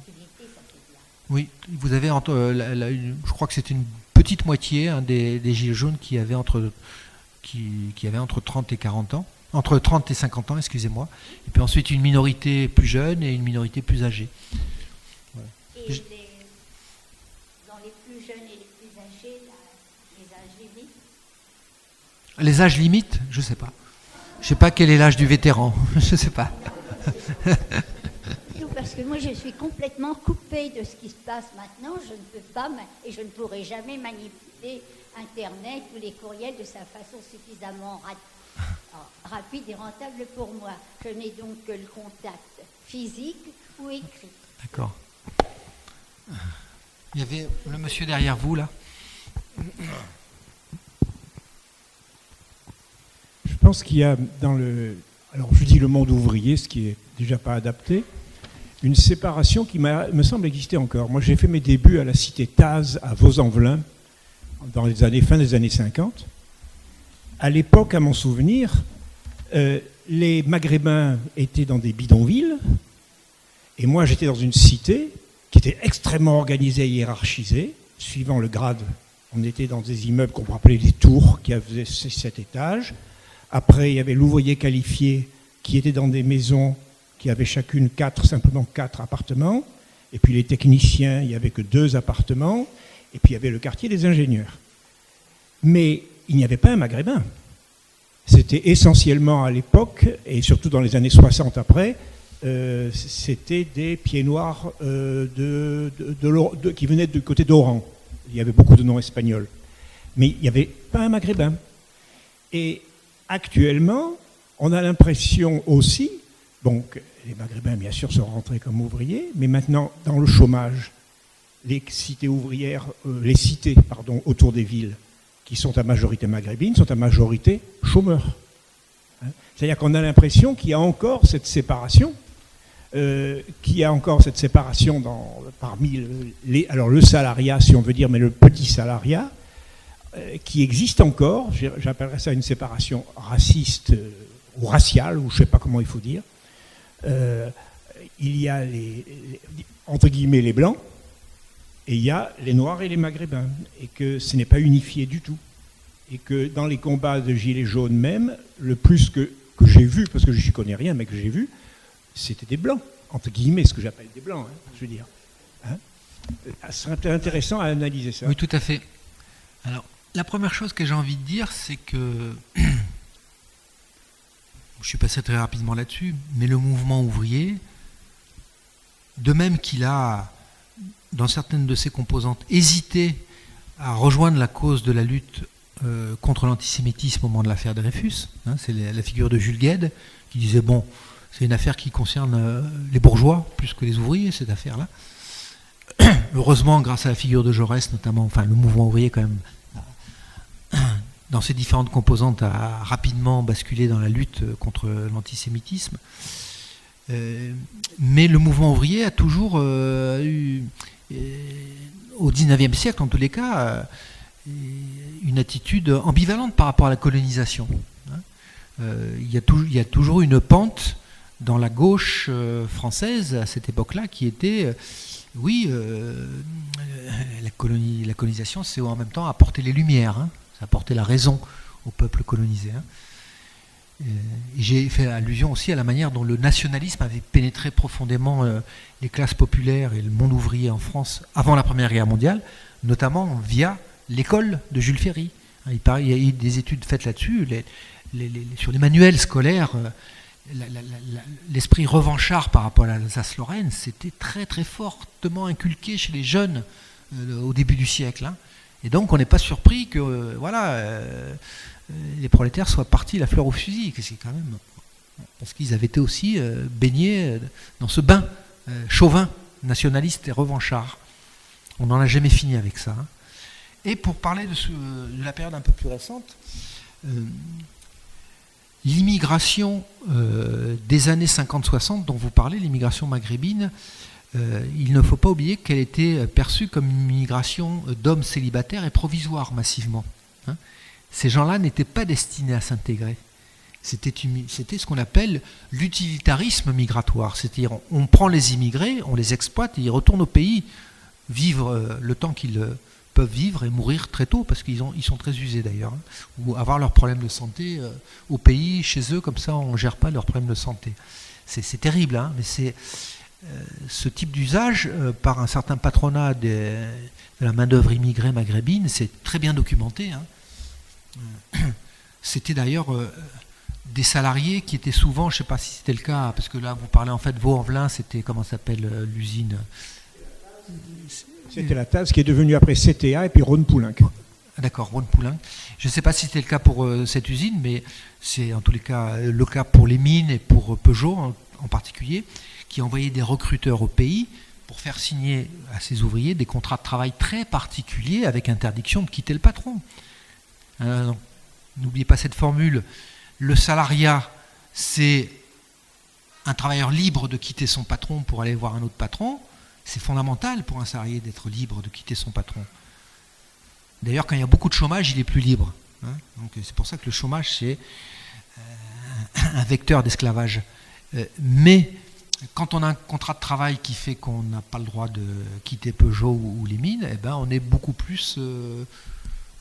Oui, vous avez, je crois que c'était une petite moitié des gilets jaunes qui avaient entre 30 et 40 ans, entre 30 et 50 ans, excusez-moi, et puis ensuite une minorité plus jeune et une minorité plus âgée. Voilà. Et dans les plus jeunes et les plus âgés, les âges limites? Les âges limites, je ne sais pas. Je ne sais pas quel est l'âge du vétéran, je ne sais pas. Non, parce que moi je suis complètement coupée de ce qui se passe maintenant, je ne peux pas et je ne pourrai jamais manipuler Internet ou les courriels de sa façon suffisamment rapide et rentable pour moi. Je n'ai donc que le contact physique ou écrit. D'accord. Il y avait le monsieur derrière vous, là. Je pense qu'il y a dans alors je dis le monde ouvrier, ce qui est déjà pas adapté, une séparation qui me semble exister encore. Moi, j'ai fait mes débuts à la cité Taz à Vaux-en-Velin, dans les fin des années 50. À l'époque, à mon souvenir, les Maghrébins étaient dans des bidonvilles, et moi, j'étais dans une cité qui était extrêmement organisée et hiérarchisée, suivant le grade. On était dans des immeubles qu'on pourrait appeler des tours, qui avaient 6-7 étages. Après, il y avait l'ouvrier qualifié qui était dans des maisons qui avaient chacune simplement 4 appartements. Et puis les techniciens, il n'y avait que 2 appartements. Et puis il y avait le quartier des ingénieurs. Mais il n'y avait pas un maghrébin. C'était essentiellement à l'époque, et surtout dans les années 60 après, c'était des pieds noirs qui venaient du côté d'Oran. Il y avait beaucoup de noms espagnols. Mais il n'y avait pas un maghrébin. Et actuellement, on a l'impression aussi, donc les Maghrébins bien sûr sont rentrés comme ouvriers, mais maintenant dans le chômage, les cités ouvrières, autour des villes, qui sont à majorité maghrébine, sont à majorité chômeurs. C'est-à-dire qu'on a l'impression qu'il y a encore cette séparation, parmi le salariat, si on veut dire, mais le petit salariat, qui existe encore. J'appellerais ça une séparation raciste ou raciale, ou je ne sais pas comment il faut dire. Il y a entre guillemets les blancs, et il y a les noirs et les maghrébins, et que ce n'est pas unifié du tout. Et que dans les combats de gilets jaunes même, le plus que j'ai vu, parce que je n'y connais rien, mais que j'ai vu, c'était des blancs, entre guillemets, ce que j'appelle des blancs, je veux dire. Ce serait intéressant à analyser ça. Oui, tout à fait. Alors, la première chose que j'ai envie de dire, c'est que, je suis passé très rapidement là-dessus, mais le mouvement ouvrier, de même qu'il a, dans certaines de ses composantes, hésité à rejoindre la cause de la lutte contre l'antisémitisme au moment de l'affaire Dreyfus, c'est la figure de Jules Guesde, qui disait, bon, c'est une affaire qui concerne les bourgeois plus que les ouvriers, cette affaire-là. Heureusement, grâce à la figure de Jaurès, notamment, enfin le mouvement ouvrier quand même, dans ses différentes composantes, a rapidement basculé dans la lutte contre l'antisémitisme. Mais le mouvement ouvrier a toujours eu, au XIXe siècle en tous les cas, une attitude ambivalente par rapport à la colonisation. Il y a toujours une pente dans la gauche française à cette époque-là qui était... la colonisation, c'est en même temps apporter les Lumières, ça apporter la raison au peuple colonisé. Et j'ai fait allusion aussi à la manière dont le nationalisme avait pénétré profondément les classes populaires et le monde ouvrier en France avant la Première Guerre mondiale, notamment via l'école de Jules Ferry. Il y a eu des études faites là-dessus, sur les manuels scolaires. L'esprit revanchard par rapport à l'Alsace-Lorraine, c'était très très fortement inculqué chez les jeunes au début du siècle. Et donc on n'est pas surpris que les prolétaires soient partis la fleur au fusil, c'est quand même parce qu'ils avaient été aussi baignés dans ce bain chauvin, nationaliste et revanchard. On n'en a jamais fini avec ça. Et pour parler de la période un peu plus récente, l'immigration des années 50-60 dont vous parlez, l'immigration maghrébine, il ne faut pas oublier qu'elle était perçue comme une immigration d'hommes célibataires et provisoire massivement. Ces gens-là n'étaient pas destinés à s'intégrer. C'était ce qu'on appelle l'utilitarisme migratoire. C'est-à-dire on prend les immigrés, on les exploite et ils retournent au pays vivre le temps qu'ils peuvent vivre et mourir très tôt, parce qu'ils sont très usés d'ailleurs, hein, ou avoir leurs problèmes de santé au pays, chez eux, comme ça on ne gère pas leurs problèmes de santé. C'est terrible, hein, mais c'est ce type d'usage par un certain patronat de la main-d'œuvre immigrée maghrébine, c'est très bien documenté. Hein. C'était d'ailleurs des salariés qui étaient souvent, je ne sais pas si c'était le cas, parce que là vous parlez en fait Vaux-en-Velin, c'était, comment s'appelle l'usine? C'était la TAS qui est devenue après CTA et puis Rhône-Poulenc. D'accord, Rhône-Poulenc. Je ne sais pas si c'était le cas pour cette usine, mais c'est en tous les cas le cas pour les mines et pour Peugeot en particulier, qui envoyaient des recruteurs au pays pour faire signer à ces ouvriers des contrats de travail très particuliers avec interdiction de quitter le patron. N'oubliez pas cette formule. Le salariat, c'est un travailleur libre de quitter son patron pour aller voir un autre patron. C'est fondamental pour un salarié d'être libre de quitter son patron. D'ailleurs, quand il y a beaucoup de chômage, il est plus libre. Hein. Donc c'est pour ça que le chômage, c'est un vecteur d'esclavage. Mais quand on a un contrat de travail qui fait qu'on n'a pas le droit de quitter Peugeot ou les mines, eh ben, on est beaucoup plus, on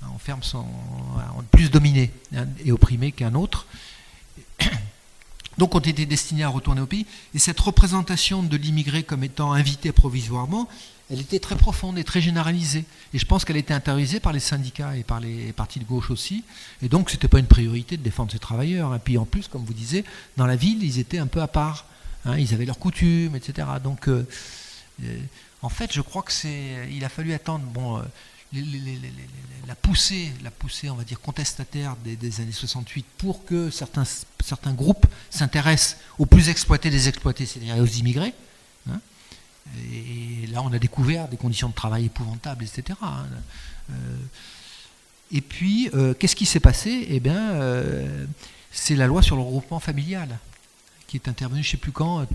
est plus dominé, hein, et opprimé qu'un autre. Donc on était destiné à retourner au pays. Et cette représentation de l'immigré comme étant invité provisoirement, elle était très profonde et très généralisée. Et je pense qu'elle était intériorisée par les syndicats et par les partis de gauche aussi. Et donc ce n'était pas une priorité de défendre ces travailleurs. Et puis en plus, comme vous disiez, dans la ville, ils étaient un peu à part. Hein, ils avaient leurs coutumes, etc. Donc en fait, je crois il a fallu attendre la poussée, on va dire, contestataire des années 68 pour que certains groupes s'intéressent aux plus exploités des exploités, c'est-à-dire aux immigrés. Hein. Et là, on a découvert des conditions de travail épouvantables, etc. Hein. Et puis, qu'est-ce qui s'est passé? Eh bien, c'est la loi sur le regroupement familial qui est intervenue, je ne sais plus quand.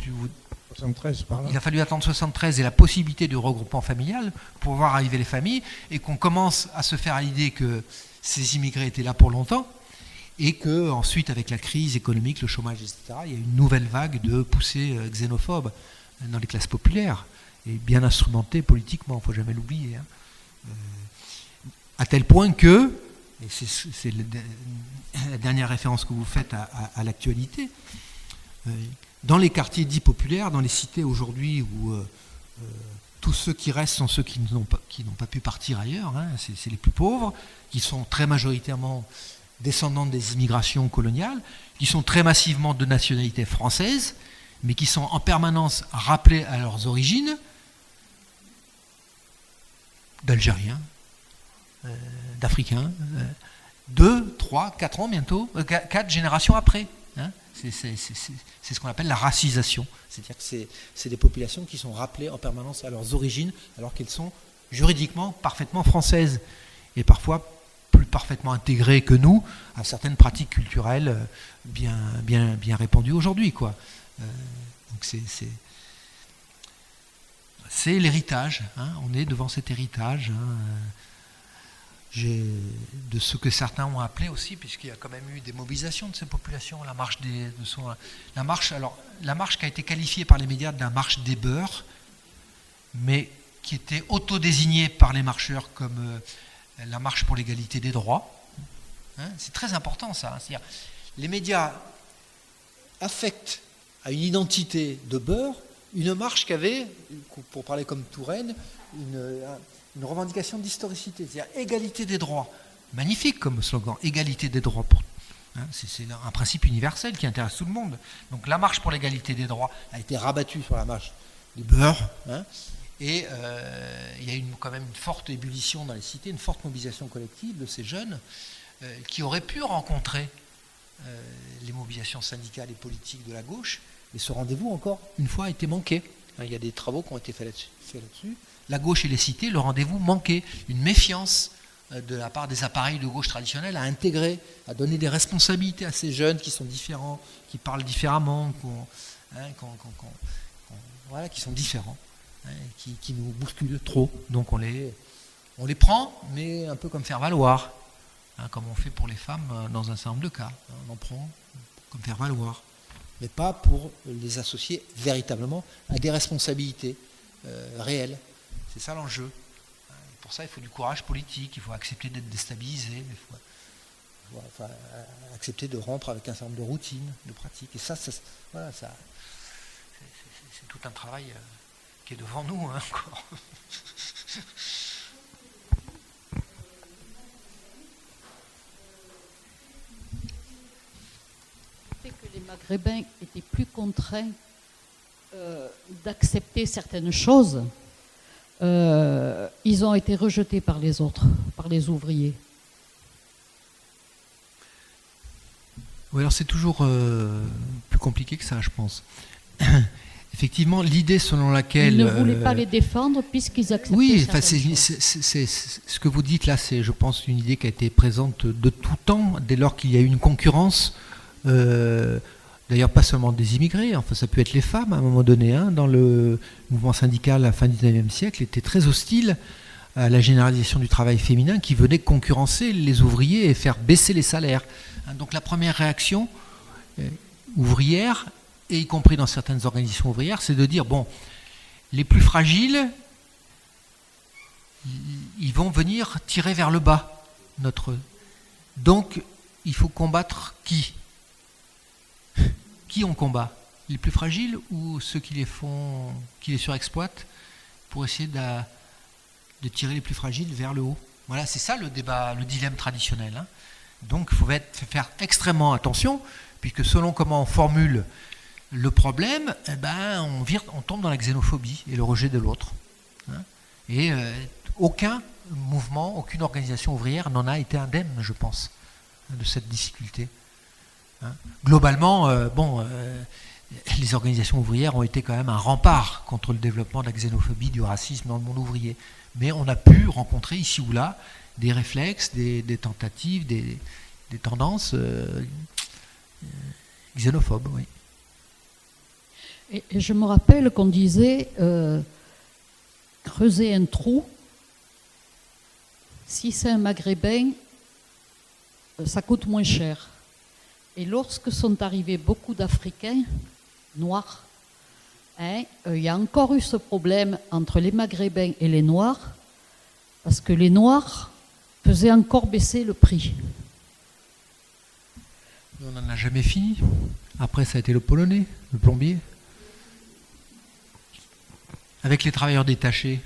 73, par là. Il a fallu attendre 73 et la possibilité du regroupement familial pour voir arriver les familles et qu'on commence à se faire à l'idée que ces immigrés étaient là pour longtemps et que ensuite, avec la crise économique, le chômage, etc., il y a une nouvelle vague de poussées xénophobes dans les classes populaires et bien instrumentées politiquement, il ne faut jamais l'oublier. Hein. À tel point que, et c'est la dernière référence que vous faites à l'actualité, dans les quartiers dits populaires, dans les cités aujourd'hui où tous ceux qui restent sont ceux qui n'ont pas pu partir ailleurs, hein, c'est les plus pauvres, qui sont très majoritairement descendants des immigrations coloniales, qui sont très massivement de nationalité française, mais qui sont en permanence rappelés à leurs origines, d'Algériens, d'Africains, 2, 3, 4 ans bientôt, 4 générations après. Hein. C'est ce qu'on appelle la racisation. C'est-à-dire que c'est des populations qui sont rappelées en permanence à leurs origines, alors qu'elles sont juridiquement parfaitement françaises, et parfois plus parfaitement intégrées que nous à certaines pratiques culturelles bien répandues aujourd'hui, quoi. Donc c'est l'héritage. Hein. On est devant cet héritage. Hein. De ce que certains ont appelé aussi, puisqu'il y a quand même eu des mobilisations de ces populations, la marche la marche qui a été qualifiée par les médias de la marche des beurs, mais qui était auto-désignée par les marcheurs comme la marche pour l'égalité des droits. Hein, c'est très important ça. Hein, c'est-à-dire, les médias affectent à une identité de beurs une marche qui avait, pour parler comme Touraine, une revendication d'historicité, c'est-à-dire égalité des droits. Magnifique comme slogan, égalité des droits. C'est un principe universel qui intéresse tout le monde. Donc la marche pour l'égalité des droits a été rabattue sur la marche des beurs. Hein, et il y a eu quand même une forte ébullition dans les cités, une forte mobilisation collective de ces jeunes qui auraient pu rencontrer les mobilisations syndicales et politiques de la gauche. Mais ce rendez-vous, encore une fois, a été manqué. Il y a des travaux qui ont été faits là-dessus. La gauche et les cités, le rendez-vous manquait. Une méfiance de la part des appareils de gauche traditionnels à intégrer, à donner des responsabilités à ces jeunes qui sont différents, qui parlent différemment, qui sont différents, hein, qui nous bousculent trop. Donc on les prend, mais un peu comme faire valoir, hein, comme on fait pour les femmes dans un certain nombre de cas. On en prend comme faire valoir, mais pas pour les associer véritablement à des responsabilités réelles. C'est ça l'enjeu. pour ça, il faut du courage politique, il faut accepter d'être déstabilisé, mais il faut accepter de rompre avec un certain nombre de routines, de pratiques. Et c'est tout un travail qui est devant nous encore. Que les Maghrébins étaient plus contraints d'accepter certaines choses, ils ont été rejetés par les autres, par les ouvriers. Oui, alors c'est toujours plus compliqué que ça, je pense. Effectivement, l'idée selon laquelle... Ils ne voulaient pas les défendre puisqu'ils acceptaient certaines choses. C'est ce que vous dites là, c'est, je pense, une idée qui a été présente de tout temps, dès lors qu'il y a eu une concurrence. D'ailleurs pas seulement des immigrés, enfin ça peut être les femmes à un moment donné, dans le mouvement syndical à la fin du XIXe siècle étaient très hostiles à la généralisation du travail féminin qui venait concurrencer les ouvriers et faire baisser les salaires. Donc la première réaction ouvrière, et y compris dans certaines organisations ouvrières, c'est de dire bon, les plus fragiles, ils vont venir tirer vers le bas donc il faut combattre qui on combat? Les plus fragiles ou ceux qui les surexploitent pour essayer de tirer les plus fragiles vers le haut? Voilà, c'est ça le débat, le dilemme traditionnel. Donc il faut faire extrêmement attention, puisque selon comment on formule le problème, on tombe dans la xénophobie et le rejet de l'autre. Et aucun mouvement, aucune organisation ouvrière n'en a été indemne, je pense, de cette difficulté. Globalement, les organisations ouvrières ont été quand même un rempart contre le développement de la xénophobie, du racisme dans le monde ouvrier. Mais on a pu rencontrer ici ou là des réflexes, des tentatives, des tendances xénophobes. Oui. Et je me rappelle qu'on disait creuser un trou, si c'est un maghrébin, ça coûte moins cher. Et lorsque sont arrivés beaucoup d'Africains noirs, il y a encore eu ce problème entre les Maghrébins et les Noirs, parce que les Noirs faisaient encore baisser le prix. On n'en a jamais fini. Après, ça a été le Polonais, le plombier. Avec les travailleurs détachés,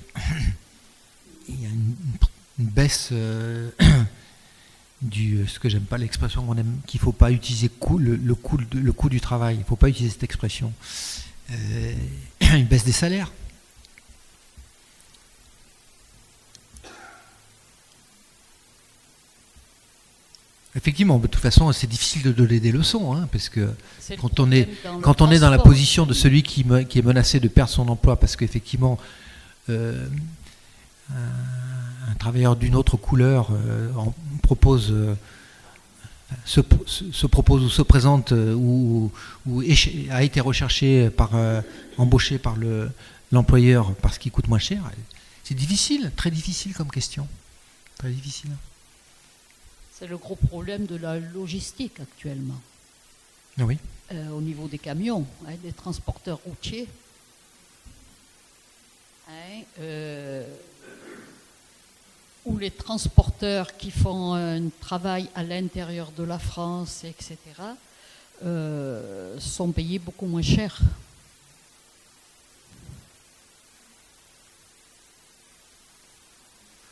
il y a une baisse... ce que j'aime pas l'expression qu'il ne faut pas utiliser le coût du travail, il ne faut pas utiliser cette expression. Une baisse des salaires. Effectivement, de toute façon, c'est difficile de donner des leçons, parce que quand on est dans la position de celui qui est menacé de perdre son emploi, parce qu'effectivement, un travailleur d'une autre couleur se propose ou se présente ou a été recherché embauché par l'employeur parce qu'il coûte moins cher, c'est difficile, très difficile comme question. Très difficile. C'est le gros problème de la logistique actuellement. Oui. Au niveau des camions, des transporteurs routiers. Ou les transporteurs qui font un travail à l'intérieur de la France, etc., sont payés beaucoup moins cher.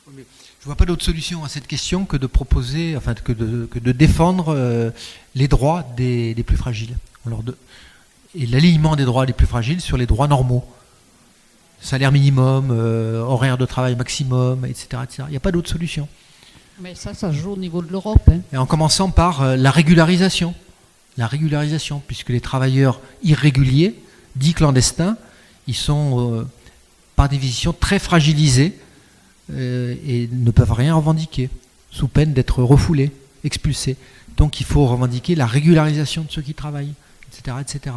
Je ne vois pas d'autre solution à cette question que de proposer, que de défendre les droits des plus fragiles. Et l'alignement des droits des plus fragiles sur les droits normaux. Salaire minimum, horaire de travail maximum, etc. etc. Il n'y a pas d'autre solution. Mais ça joue au niveau de l'Europe. Et en commençant par la régularisation. La régularisation, puisque les travailleurs irréguliers, dits clandestins, ils sont par définition très fragilisés et ne peuvent rien revendiquer, sous peine d'être refoulés, expulsés. Donc il faut revendiquer la régularisation de ceux qui travaillent, etc. etc.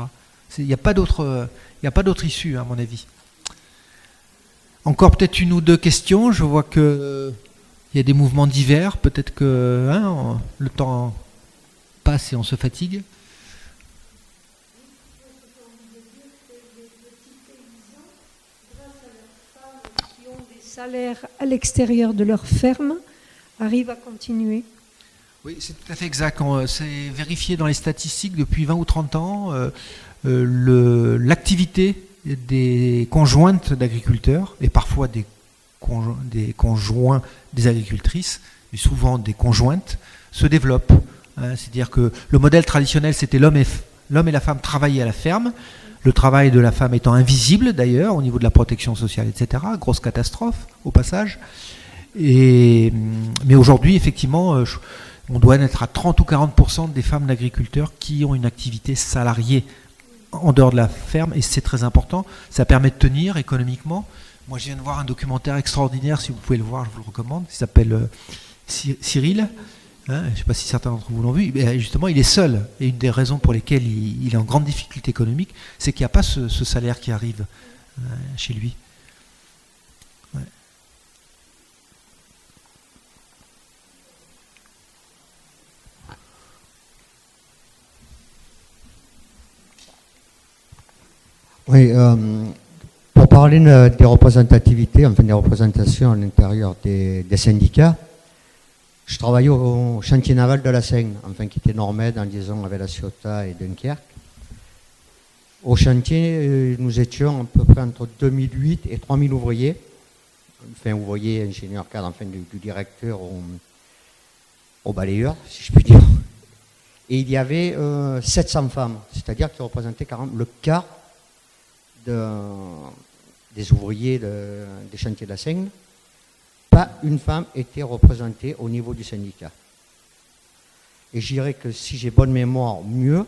Il n'y a pas d'autre issue, à mon avis. Encore peut-être une ou deux questions. Je vois qu'il y a des mouvements divers. Peut-être que le temps passe et on se fatigue. salaire à l'extérieur de leur ferme arrivent à continuer? Oui, c'est tout à fait exact. C'est vérifié dans les statistiques depuis 20 ou 30 ans. L'activité des conjointes d'agriculteurs, et parfois des conjoints des agricultrices, mais souvent des conjointes, se développe. C'est-à-dire que le modèle traditionnel, c'était l'homme et la femme travaillaient à la ferme, le travail de la femme étant invisible d'ailleurs au niveau de la protection sociale, etc. Grosse catastrophe au passage. Mais aujourd'hui, effectivement, on doit être à 30 ou 40% des femmes d'agriculteurs qui ont une activité salariée en dehors de la ferme, et c'est très important. Ça permet de tenir économiquement. Moi, je viens de voir un documentaire extraordinaire, si vous pouvez le voir, je vous le recommande, qui s'appelle Cyril. Je ne sais pas si certains d'entre vous l'ont vu. Mais justement, il est seul. Et une des raisons pour lesquelles il est en grande difficulté économique, c'est qu'il n'y a pas ce salaire qui arrive chez lui. Ouais. Oui, pour parler des représentativités, enfin des représentations à l'intérieur des syndicats, je travaillais au chantier naval de la Seine, enfin qui était Nord-Med en liaison avec la Ciotat et Dunkerque. Au chantier, nous étions à peu près entre 2008 et 3000 ouvriers, enfin ouvriers, ingénieurs, cadres, enfin du directeur au balayeur, si je puis dire. Et il y avait 700 femmes, c'est-à-dire qui représentaient le quart des ouvriers des chantiers de la Seine. Pas une femme était représentée au niveau du syndicat. Et je dirais que si j'ai bonne mémoire, mieux,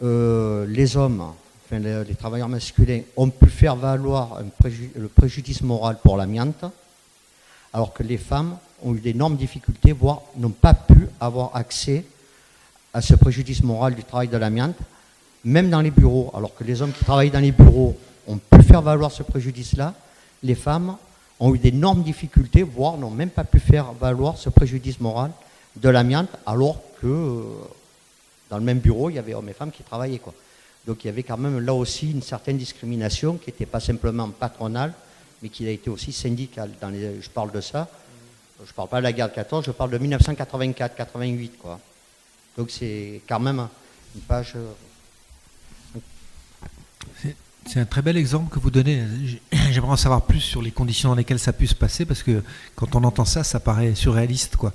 les hommes, enfin les travailleurs masculins, ont pu faire valoir le préjudice moral pour l'amiante, alors que les femmes ont eu d'énormes difficultés, voire n'ont pas pu avoir accès à ce préjudice moral du travail de l'amiante, même dans les bureaux. Alors que les hommes qui travaillent dans les bureaux ont pu faire valoir ce préjudice-là, les femmes ont eu d'énormes difficultés, voire n'ont même pas pu faire valoir ce préjudice moral de l'amiante, alors que dans le même bureau, il y avait hommes et femmes qui travaillaient, quoi. Donc il y avait quand même là aussi une certaine discrimination qui n'était pas simplement patronale, mais qui a été aussi syndicale. Je parle de ça, je ne parle pas de la guerre de 14, je parle de 1984-88, quoi. Donc c'est quand même une page... C'est un très bel exemple que vous donnez. J'aimerais en savoir plus sur les conditions dans lesquelles ça a pu se passer, parce que quand on entend ça, ça paraît surréaliste, quoi.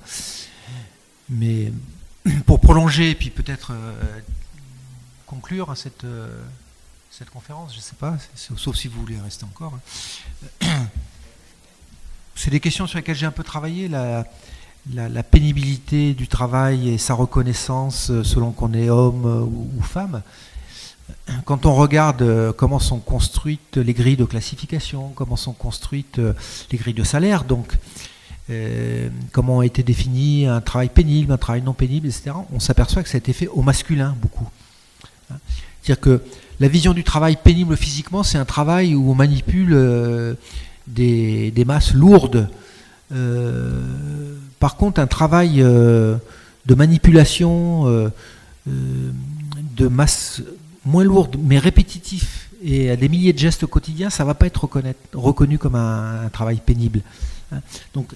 Mais pour prolonger et puis peut-être conclure cette conférence, je ne sais pas, sauf si vous voulez rester encore. C'est des questions sur lesquelles j'ai un peu travaillé, la pénibilité du travail et sa reconnaissance selon qu'on est homme ou femme. Quand on regarde comment sont construites les grilles de classification, comment sont construites les grilles de salaire, donc comment a été défini un travail pénible, un travail non pénible, etc., on s'aperçoit que ça a été fait au masculin beaucoup. C'est-à-dire que la vision du travail pénible physiquement, c'est un travail où on manipule des masses lourdes. Par contre, un travail de manipulation de masse moins lourde, mais répétitif, et à des milliers de gestes quotidiens, ça ne va pas être reconnu comme un travail pénible. Donc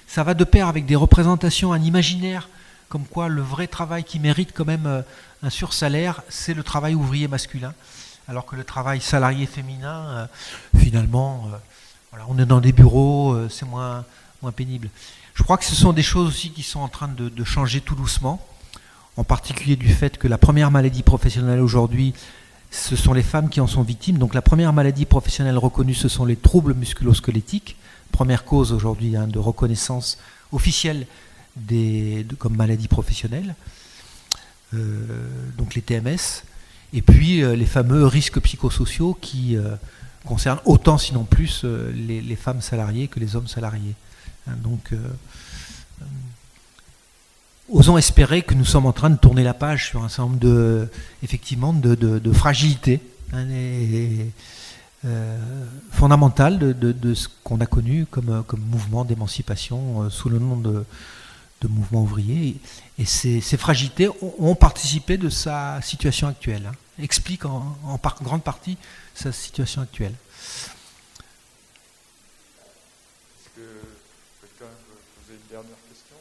ça va de pair avec des représentations, un imaginaire, comme quoi le vrai travail qui mérite quand même un sursalaire, c'est le travail ouvrier masculin, alors que le travail salarié féminin, finalement, voilà, on est dans des bureaux, c'est moins pénible. Je crois que ce sont des choses aussi qui sont en train de changer tout doucement, en particulier du fait que la première maladie professionnelle aujourd'hui, ce sont les femmes qui en sont victimes. Donc la première maladie professionnelle reconnue, ce sont les troubles musculo-squelettiques, première cause aujourd'hui de reconnaissance officielle comme maladie professionnelle, donc les TMS, et puis les fameux risques psychosociaux qui concernent autant, sinon plus, les femmes salariées que les hommes salariés. Donc osons espérer que nous sommes en train de tourner la page sur un certain nombre de fragilités fondamentales de ce qu'on a connu comme mouvement d'émancipation sous le nom de mouvement ouvrier. Et ces fragilités ont participé de sa situation actuelle, expliquent en grande partie sa situation actuelle. que quelqu'un veut poser une dernière question?